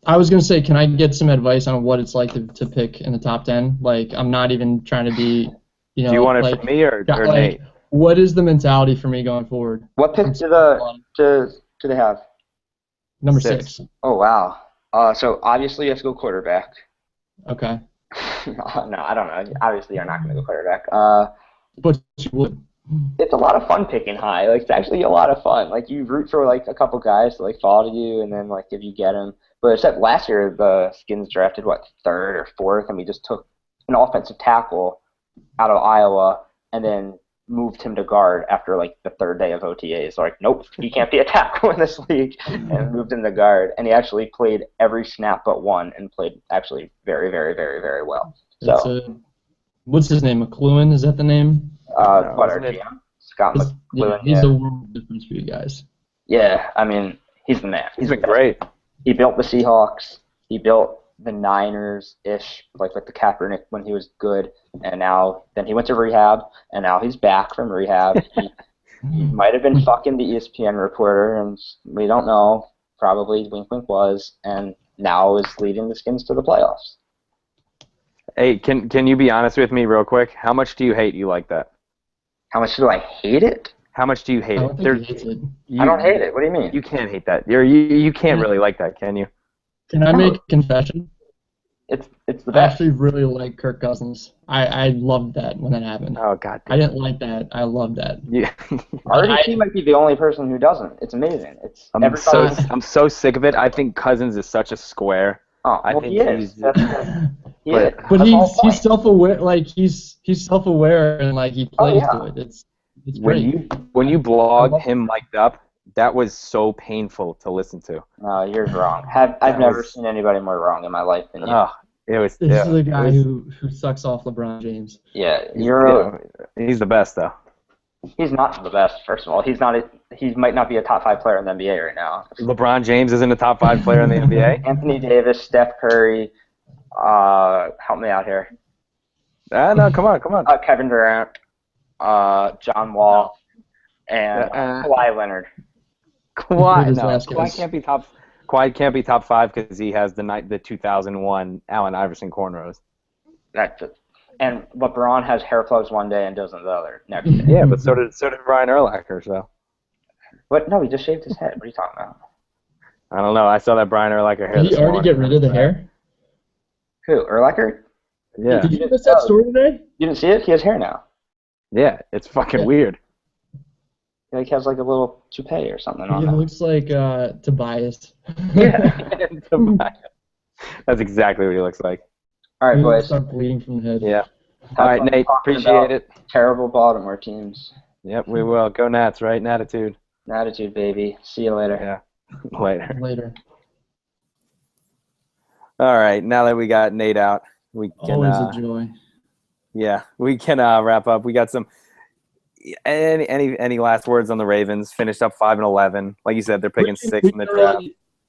I was going to say, can I get some advice on what it's like to pick in the top 10? Like, I'm not even trying to be, Do you want it from me or Nate? What is the mentality for me going forward? What pick do they have? Number 6. Oh, wow. So, obviously, you have to go quarterback. Okay. No, I don't know. Obviously, you're not going to go quarterback. But you would. It's a lot of fun picking high. Like, it's actually a lot of fun. Like, you root for, like, a couple guys to, like, fall to you, and then, like, if you get them. But except last year, the Skins drafted, 3rd or 4th, and we just took an offensive tackle out of Iowa and then moved him to guard after, like, the 3rd day of OTAs. Like, nope, he can't be a tackle in this league, and moved him to guard. And he actually played every snap but one and played actually very, very, very, very well. So, what's his name? McLuhan? Is that the name? Our GM? Scott McLuhan. He's the world difference for you guys. Yeah, I mean, he's the man. He's been great. He built the Seahawks. He built the Niners-ish, like with the Kaepernick when he was good. And then he went to rehab, and now he's back from rehab. He might have been fucking the ESPN reporter, and we don't know. Probably wink wink was, and now is leading the Skins to the playoffs. Hey, can you be honest with me real quick? How much do you hate you like that? How much do I hate it? How much do you hate I it? don't think he hates it. I don't hate it. What do you mean? You can't hate that. You can't really like that, can you? Can I make a confession? It's the I best. actually really like Kirk Cousins. I loved that when that happened. Oh, God. I didn't like that. I loved that. Yeah. RDT might be the only person who doesn't. It's amazing. I'm so sick of it. I think Cousins is such a square. Oh, I think he is. But he's self-aware. Like he's self-aware and like he plays to it. It's great. When you blogged him mic'd up, that was so painful to listen to. No, you're wrong. I've never seen anybody more wrong in my life than you. This is the guy who sucks off LeBron James. Yeah, he's the best though. He's not the best. First of all, he might not be a top 5 player in the NBA right now. LeBron James isn't a top 5 player in the NBA. Anthony Davis, Steph Curry. Help me out here. No, come on. Kevin Durant, John Wall, and Kawhi Leonard. Kawhi can't be top. Kawhi can't be top 5 because he has the 2001 Allen Iverson cornrows. That's it. And LeBron has hair plugs one day and doesn't the other next day. Yeah, but so did Brian Urlacher. So. But no, he just shaved his head. What are you talking about? I don't know. I saw that Brian Urlacher hair. Did he already get rid of the hair? Who? Urlacher? Yeah. Did you miss that story today? You didn't see it? He has hair now. Yeah, it's fucking weird. He has like a little toupee or something on He that. looks like Tobias. Yeah. That's exactly what he looks like. All right, boys. Start bleeding from the head. Yeah. All right, Nate. Appreciate it. Terrible Baltimore teams. Yep, we will. Go Nats, right? Natitude. Attitude, baby. See you later. Yeah. Later. All right. Now that we got Nate out, we can. Always a joy. Yeah, we can wrap up. We got some. Any last words on the Ravens? Finished up 5-11. Like you said, they're picking 6 in the draft.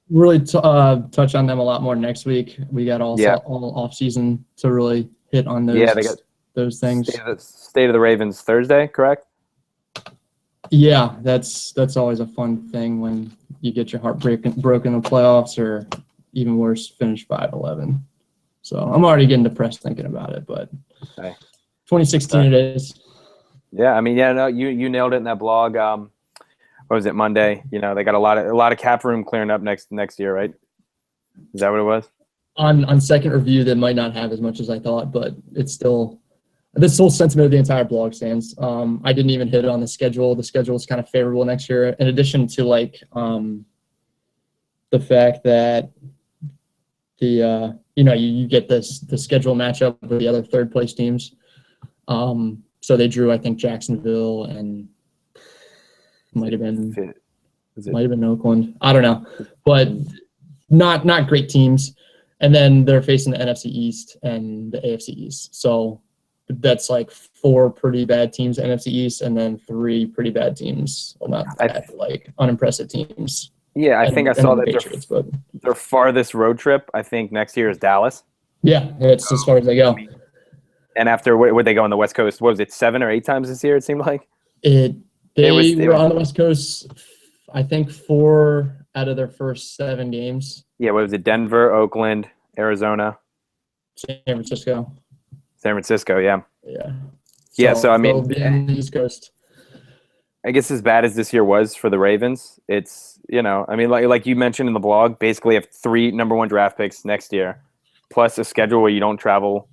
Really touch on them a lot more next week. We got all off season to really hit on those. Yeah, they got those things. State of the Ravens Thursday, correct? Yeah, that's always a fun thing when you get your heart broken in the playoffs, or even worse, finish 5-11. So I'm already getting depressed thinking about it, but 2016 it is. Yeah, I mean, you nailed it in that blog. What was it, Monday? You know, they got a lot of cap room clearing up next year, right? Is that what it was? On second review, they might not have as much as I thought, but it's still this whole sentiment of the entire blog stands. I didn't even hit it on the schedule. The schedule is kind of favorable next year, in addition to the fact that you get the schedule matchup with the other third place teams. So they drew, I think, Jacksonville and might have been Oakland. I don't know, but not great teams. And then they're facing the NFC East and the AFC East. So that's like 4 pretty bad teams, NFC East, and then 3 pretty bad teams. Well, not bad, like unimpressive teams. Yeah, I think I saw that Patriots, but their farthest road trip, I think, next year is Dallas. Yeah, it's as far as they go. And after, would they go on the West Coast? What was it, 7 or 8 times this year, it seemed like? They were on the West Coast, I think, 4 out of their first 7 games. Yeah, what was it, Denver, Oakland, Arizona? San Francisco, yeah. Yeah. Yeah, so I mean, they'll be on the East Coast. I guess as bad as this year was for the Ravens, it's, I mean, like you mentioned in the blog, basically have 3 number 1 draft picks next year, plus a schedule where you don't travel,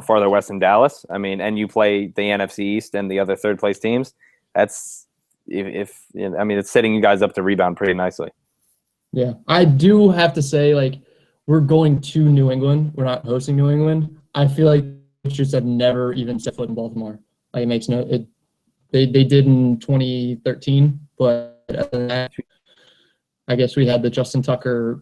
farther west than Dallas. I mean, and you play the NFC East and the other third place teams. That's it's setting you guys up to rebound pretty nicely. Yeah, I do have to say, we're going to New England. We're not hosting New England. I feel like the Patriots have never even set foot in Baltimore. It makes they did in 2013, but other than that, I guess we had the Justin Tucker,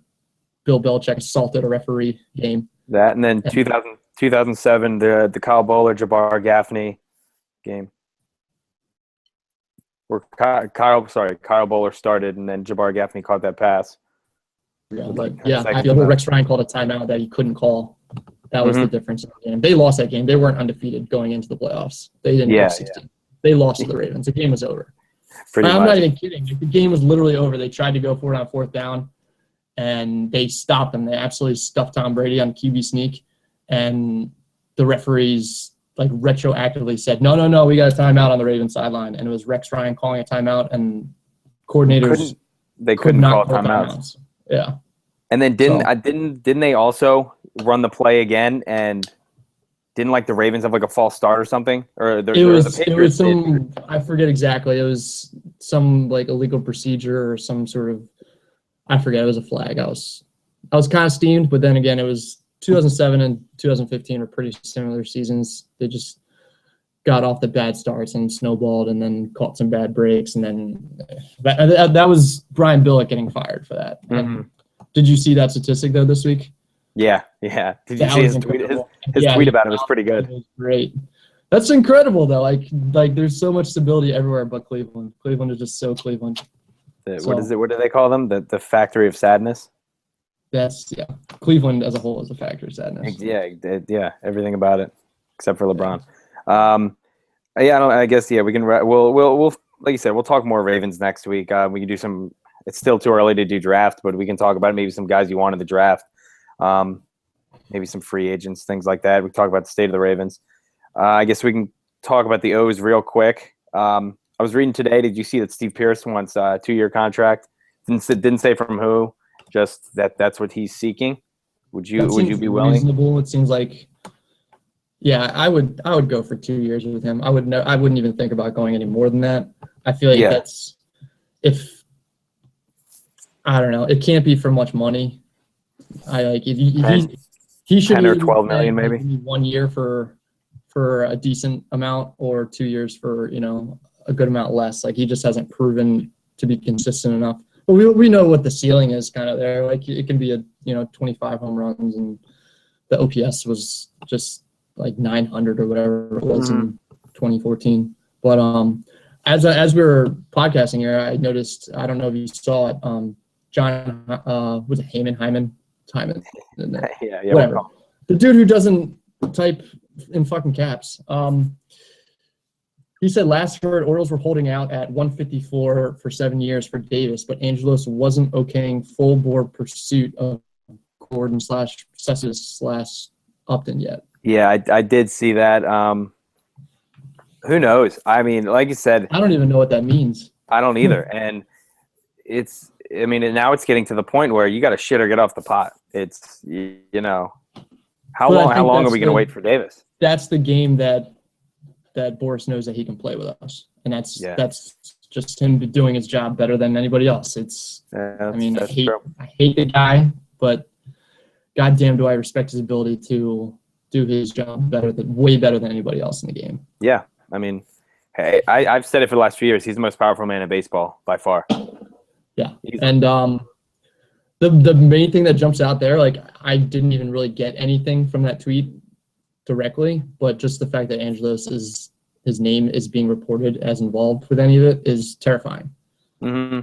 Bill Belichick assaulted a referee game. That, and then 2007, the Kyle Bowler, Jabbar Gaffney game. Where Kyle Bowler started, and then Jabbar Gaffney caught that pass. I feel Rex Ryan called a timeout that he couldn't call. That was the difference in the game. They lost that game. They weren't undefeated going into the playoffs. They didn't go 16. Yeah. They lost to the Ravens. The game was over. I'm not even kidding. The game was literally over. They tried to go for it on 4th down, and they stopped them. They absolutely stuffed Tom Brady on QB sneak, and the referees retroactively said, no, we got a timeout on the Ravens sideline, and it was Rex Ryan calling a timeout, and coordinators couldn't call timeouts. Yeah. And then didn't they also run the play again, and didn't the Ravens have a false start or something? Or the Patriots did? I forget exactly. It was some illegal procedure or some sort of, I forget. It was a flag. I was kind of steamed, but then again, it was 2007 and 2015 were pretty similar seasons. They just got off the bad starts and snowballed, and then caught some bad breaks, and then that was Brian Billick getting fired for that. Mm-hmm. Did you see that statistic though this week? Yeah. Did you see his tweet? His tweet about it was pretty good. It was great. That's incredible though. There's so much stability everywhere but Cleveland. Cleveland is just so Cleveland. What is it? What do they call them? The factory of sadness. Cleveland as a whole is a factory of sadness. Yeah. Everything about it, except for LeBron. I guess we can. We'll like you said, we'll talk more Ravens next week. We can do some it's still too early to do draft, but we can talk about maybe some guys you want in the draft, maybe some free agents, things like that. We can talk about the state of the Ravens. I guess we can talk about the O's real quick. I was reading today. Did you see that Steve Pearce wants a 2-year contract? Didn't say from who. Just that's what he's seeking. Would you be willing? Reasonable. It seems like. Yeah, I would go for 2 years with him. I wouldn't even think about going any more than that. I feel like that's I don't know. It can't be for much money. He should 10 or 12 million maybe. 1 year for a decent amount, or 2 years for a good amount less. Like, he just hasn't proven to be consistent enough. But we know what the ceiling is kind of there. Like, it can be 25 home runs, and the OPS was just like 900 or whatever it was in 2014. But as we were podcasting here, I noticed, I don't know if you saw it, John was it Hyman? Yeah, whatever. The dude who doesn't type in fucking caps. He said last heard Orioles were holding out at 154 for 7 years for Davis, but Angelos wasn't okaying full board pursuit of Gordon / Cessus / Upton yet. Yeah, I did see that. Who knows? I mean, like you said, I don't even know what that means. I don't either. And now it's getting to the point where you got to shit or get off the pot. It's, how long are we going to wait for Davis? That's the game that Boris knows that he can play with us. And that's just him doing his job better than anybody else. I hate the guy, but goddamn do I respect his ability to do his job way better than anybody else in the game. Yeah. I mean, hey, I've said it for the last few years. He's the most powerful man in baseball by far. Yeah. And the main thing that jumps out there, like, I didn't even really get anything from that tweet directly, but just the fact that Angelos his name is being reported as involved with any of it is terrifying. Mm-hmm.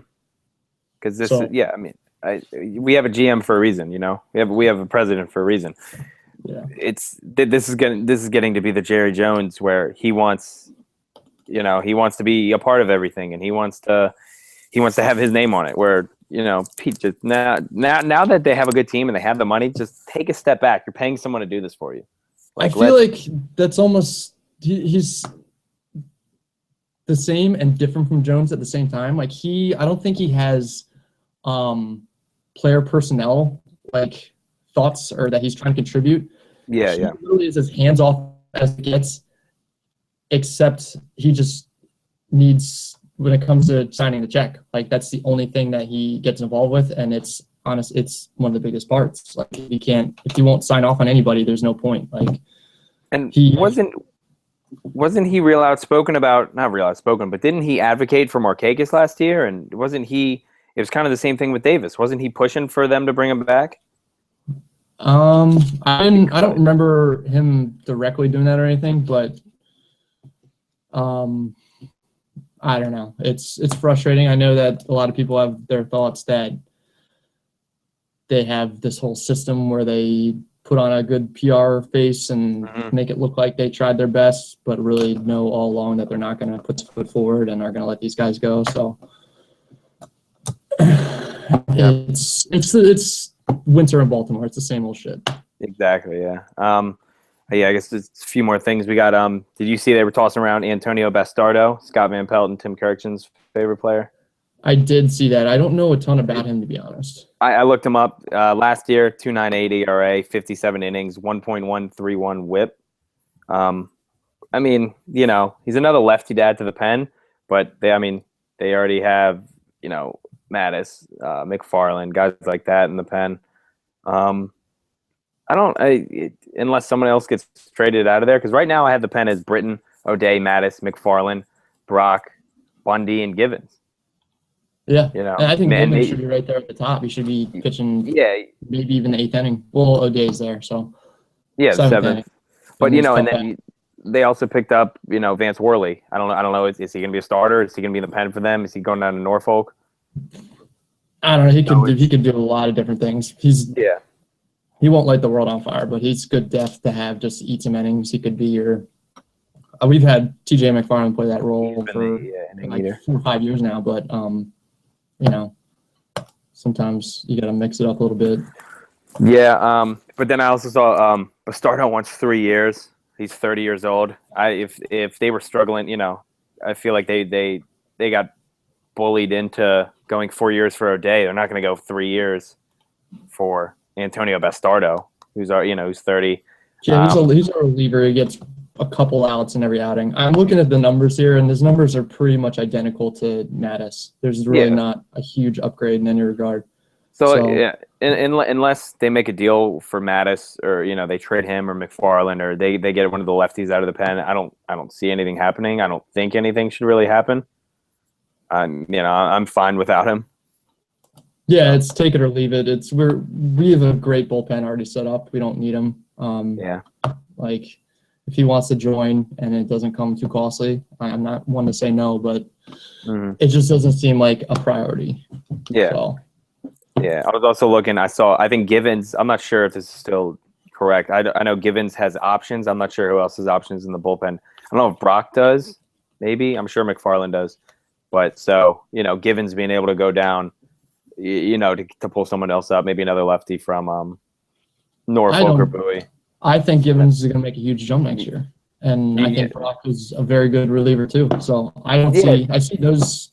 Because we have a GM for a reason, we have a president for a reason. Yeah. This is getting to be the Jerry Jones where he wants to be a part of everything, and he wants to have his name on it. Where Pete, just now that they have a good team and they have the money, just take a step back. You're paying someone to do this for you. I feel like that's almost he's the same and different from Jones at the same time. Like, I don't think he has player personnel like thoughts or that he's trying to contribute. He literally is as hands off as it gets, except he just needs, when it comes to signing the check, like, that's the only thing that he gets involved with, and it's one of the biggest parts. Like, if he won't sign off on anybody, there's no point. Like, and he wasn't he real outspoken about, not real outspoken, but didn't he advocate for Markakis last year? And it was kind of the same thing with Davis. Wasn't he pushing for them to bring him back? I don't remember him directly doing that or anything, but I don't know. It's frustrating. I know that a lot of people have their thoughts that they have this whole system where they put on a good PR face and make it look like they tried their best, but really know all along that they're not going to put their foot forward and are going to let these guys go. So it's winter in Baltimore. It's the same old shit. Exactly. Yeah. I guess there's a few more things. We got. Did you see they were tossing around Antonio Bastardo, Scott Van Pelt, and Tim Kirkchen's favorite player? I did see that. I don't know a ton about him, to be honest. I looked him up. Last year, 2.98 ERA, 57 innings, 1.131 WHIP. I mean, he's another lefty to add to the pen, but they already have, Mattis, McFarland, guys like that in the pen. Unless someone else gets traded out of there, because right now I have the pen as Britton, O'Day, Mattis, McFarland, Brock, Bundy, and Givens. Yeah, and I think Givens should be right there at the top. He should be pitching. Maybe even the 8th inning. Well, O'Day's there, so seventh. But and then they also picked up Vance Worley. I don't know. Is he going to be a starter? Is he going to be in the pen for them? Is he going down to Norfolk? I don't know. He could do a lot of different things. He won't light the world on fire, but he's good depth to have, just eat some innings. He could be your. We've had T.J. McFarland play that role for like 4 or 5 years now, but sometimes you got to mix it up a little bit. Yeah, but then I also saw Bastardo wants 3 years. He's 30 years old. If they were struggling, I feel like they got bullied into going 4 years for O'Day. They're not going to go 3 years for Antonio Bastardo, who's 30. Yeah, he's a reliever. He gets a couple outs in every outing. I'm looking at the numbers here, and his numbers are pretty much identical to Mattis. There's really not a huge upgrade in any regard. So yeah, unless they make a deal for Mattis, or they trade him or McFarland, or they get one of the lefties out of the pen, I don't see anything happening. I don't think anything should really happen. I'm fine without him. Yeah, it's take it or leave it. We have a great bullpen already set up. We don't need him. Like if he wants to join and it doesn't come too costly, I'm not one to say no, but it just doesn't seem like a priority. Yeah. So. Yeah, I was also looking. I think Givens. I'm not sure if this is still correct. I know Givens has options. I'm not sure who else has options in the bullpen. I don't know if Brock does. Maybe. I'm sure McFarland does. But so Givens being able to go down, to pull someone else up, maybe another lefty from Norfolk or Bowie. I think Givens is going to make a huge jump next year, and I think Brock is a very good reliever too. So I see those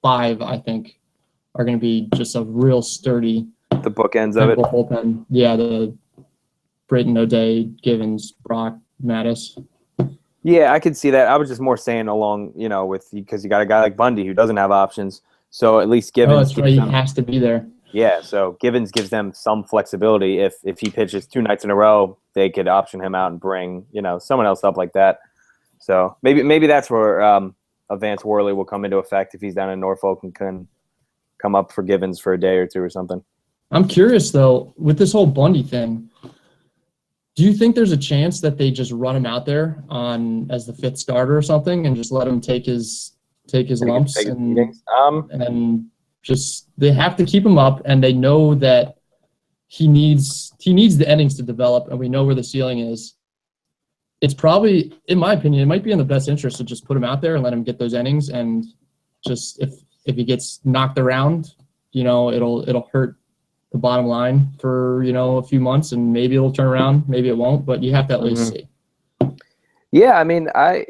5. I think are going to be just a real sturdy. The bookends of it. Bullpen. Yeah, the Britton, O'Day, Givens, Brock, Mattis. Yeah, I could see that. I was just more saying along, because you got a guy like Bundy who doesn't have options. So at least Givens. Oh, that's right. He has to be there. Yeah, so Givens gives them some flexibility. If he pitches 2 nights in a row, they could option him out and bring someone else up like that. So maybe that's where Vance Worley will come into effect if he's down in Norfolk and can come up for Givens for a day or 2 or something. I'm curious though, with this whole Bundy thing, do you think there's a chance that they just run him out there as the 5th starter or something and just let him take his lumps and just they have to keep him up, and they know that he needs the innings to develop, and we know where the ceiling is. It's probably, in my opinion, it might be in the best interest to just put him out there and let him get those innings, and just if he gets knocked around, it'll hurt the bottom line for a few months, and maybe it'll turn around, maybe it won't, but you have to at least see. Yeah, I mean, I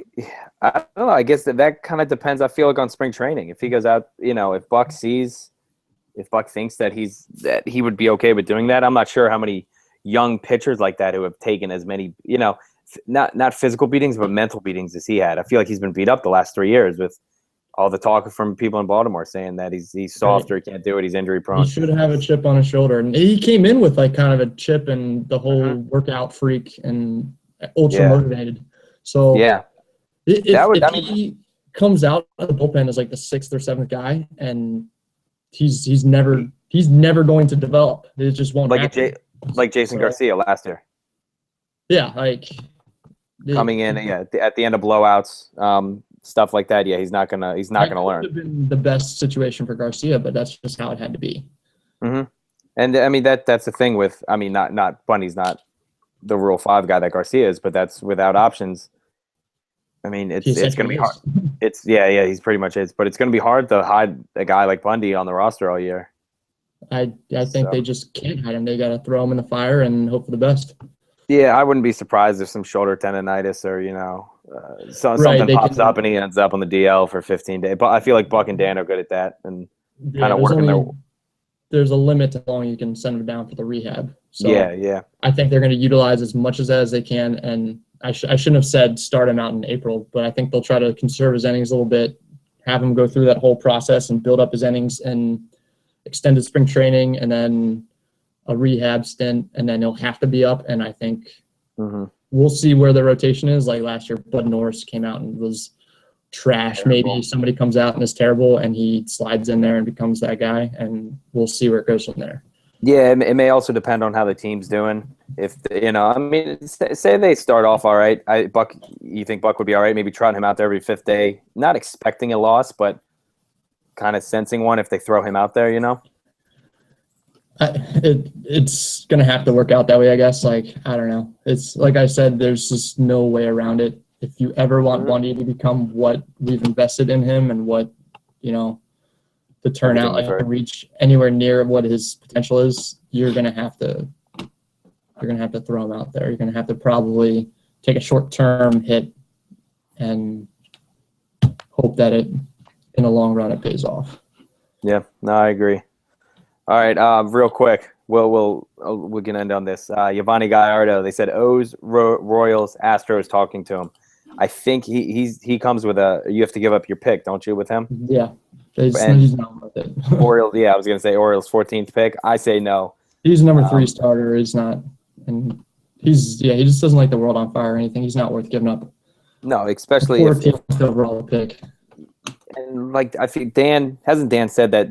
don't know. I guess that kind of depends. I feel like on spring training, if he goes out, if Buck thinks that he would be okay with doing that. I'm not sure how many young pitchers like that who have taken as many, not physical beatings, but mental beatings as he had. I feel like he's been beat up the last 3 years with all the talk from people in Baltimore saying that he's soft or he can't do it, he's injury prone. He should have a chip on his shoulder, and he came in with like kind of a chip and the whole workout freak and ultra motivated. So if he comes out of the bullpen as like the 6th or 7th guy, and he's never going to develop. It just won't happen. Like Jason Garcia last year. Yeah, coming in at the end of blowouts, stuff like that. Yeah, he's not gonna learn. Could have been the best situation for Garcia, but that's just how it had to be. Mm-hmm. And I mean that's the thing with not Bundy's not the Rule 5 guy that Garcia is, but that's without options. I mean, it's going to be hard. He's pretty much is, but it's going to be hard to hide a guy like Bundy on the roster all year. I think they just can't hide him. They got to throw him in the fire and hope for the best. Yeah, I wouldn't be surprised if some shoulder tendonitis or something pops up and he ends up on the DL for 15 days. But I feel like Buck and Dan are good at that and kind of working there's a limit to how long you can send him down for the rehab. So yeah. I think they're going to utilize as much as they can, and I shouldn't have said start him out in April, but I think they'll try to conserve his innings a little bit, have him go through that whole process and build up his innings and extended spring training and then a rehab stint, and then he'll have to be up. And I think we'll see where the rotation is. Like last year, Bud Norris came out and was trash. Terrible. Maybe somebody comes out and is terrible and he slides in there and becomes that guy, and we'll see where it goes from there. Yeah, it may also depend on how the team's doing. If say they start off all right, you think Buck would be all right? Maybe trotting him out there every 5th day, not expecting a loss, but kind of sensing one if they throw him out there. It's gonna have to work out that way, I guess. I don't know. It's like I said, there's just no way around it. If you ever want Bundy to become what we've invested in him and what to turn Everything out you've heard. and reach anywhere near what his potential is, you're gonna have to throw him out there. You're gonna have to probably take a short-term hit and hope that in the long run it pays off. Yeah, no, I agree. All right, real quick, we're gonna end on this. Yovani Gallardo, they said O's, Royals, Astros talking to him. I think he comes with you have to give up your pick, don't you, with him? Yeah, he's not worth it. Orioles, yeah, I was gonna say Orioles 14th pick. I say no. He's a number 3 starter. He's not, and he just doesn't like the world on fire or anything. He's not worth giving up. No, especially 14th overall pick. And like I think Dan said that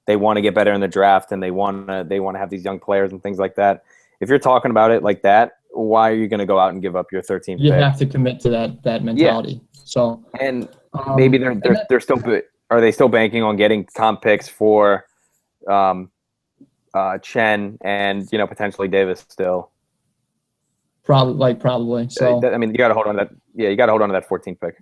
they want to get better in the draft and they want to have these young players and things like that. If you're talking about it like that, why are you going to go out and give up your 13th You pick? have to commit to that mentality. Yeah. So maybe they're still are they still banking on getting comp picks for Chen and potentially Davis still? Probably. So I mean, you got to hold on to that. Yeah, you got to hold on to that 14th pick.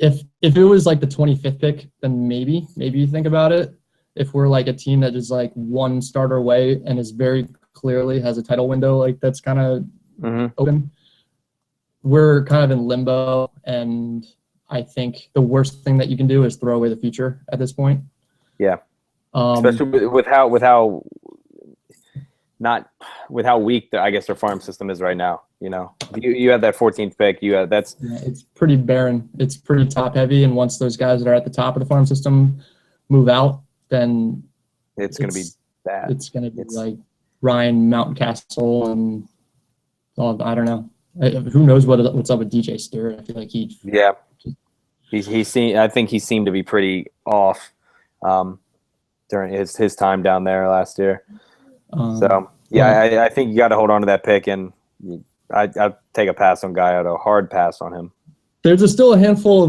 If it was like the 25th pick, then maybe you think about it. If we're like a team that is like one starter away and is very clearly has a title window like that's kind of open, we're kind of in limbo. And I think the worst thing that you can do is throw away the future at this point. Yeah. Especially with how weak I guess their farm system is right now. You have that 14th pick. It's pretty barren. It's pretty top heavy, and once those guys that are at the top of the farm system move out, then it's going to be bad. It's going to be like Ryan Mountcastle and I don't know. Who knows what's up with DJ Stewart? I feel like I think he seemed to be pretty off during his time down there last year. I think you got to hold on to that pick, and I'd take a pass on Gallardo, hard pass on him. There's still a handful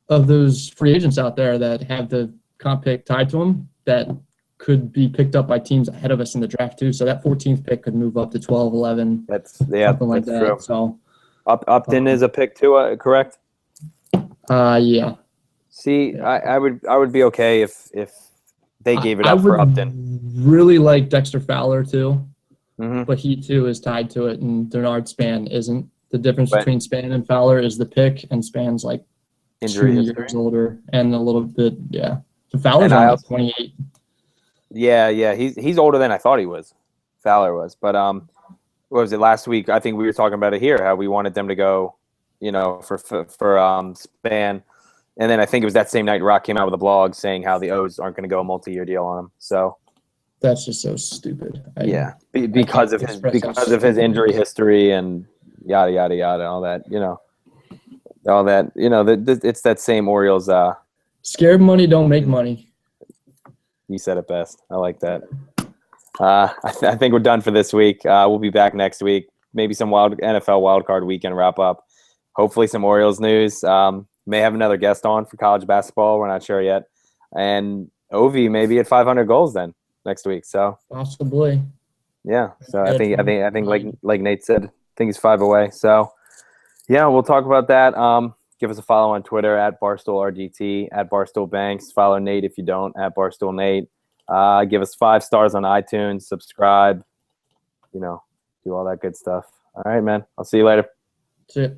of those free agents out there that have the comp pick tied to them that could be picked up by teams ahead of us in the draft too. So that 14th pick could move up to 12, 11. Something like that. True. So Upton is a pick too, correct? Yeah. See, I would be okay if they gave it up for Upton. Really like Dexter Fowler too, but he too is tied to it, and Denard Span isn't. The difference between Span and Fowler is the pick, and Span's like injury 2 years older and a little bit, yeah. So Fowler's only 28. Yeah, he's older than I thought he was. Fowler was, but what was it last week? I think we were talking about it here, how we wanted them to go, for Span. And then I think it was that same night Rock came out with a blog saying how the O's aren't going to go a multi-year deal on him. So that's just so stupid. Because of his injury history and yada yada yada, all that. It's that same Orioles. Scared money don't make money. You said it best. I like that. I think we're done for this week. We'll be back next week. Maybe some NFL Wildcard Weekend wrap up. Hopefully some Orioles news. May have another guest on for college basketball. We're not sure yet. And Ovi may be at 500 goals then next week. So possibly. Yeah. So I think like Nate said, I think he's 5 away. So yeah, we'll talk about that. Give us a follow on Twitter at BarstoolRDT, at BarstoolBanks. Follow Nate if you don't, at BarstoolNate. Give us 5 stars on iTunes. Subscribe. Do all that good stuff. All right, man. I'll see you later. See ya.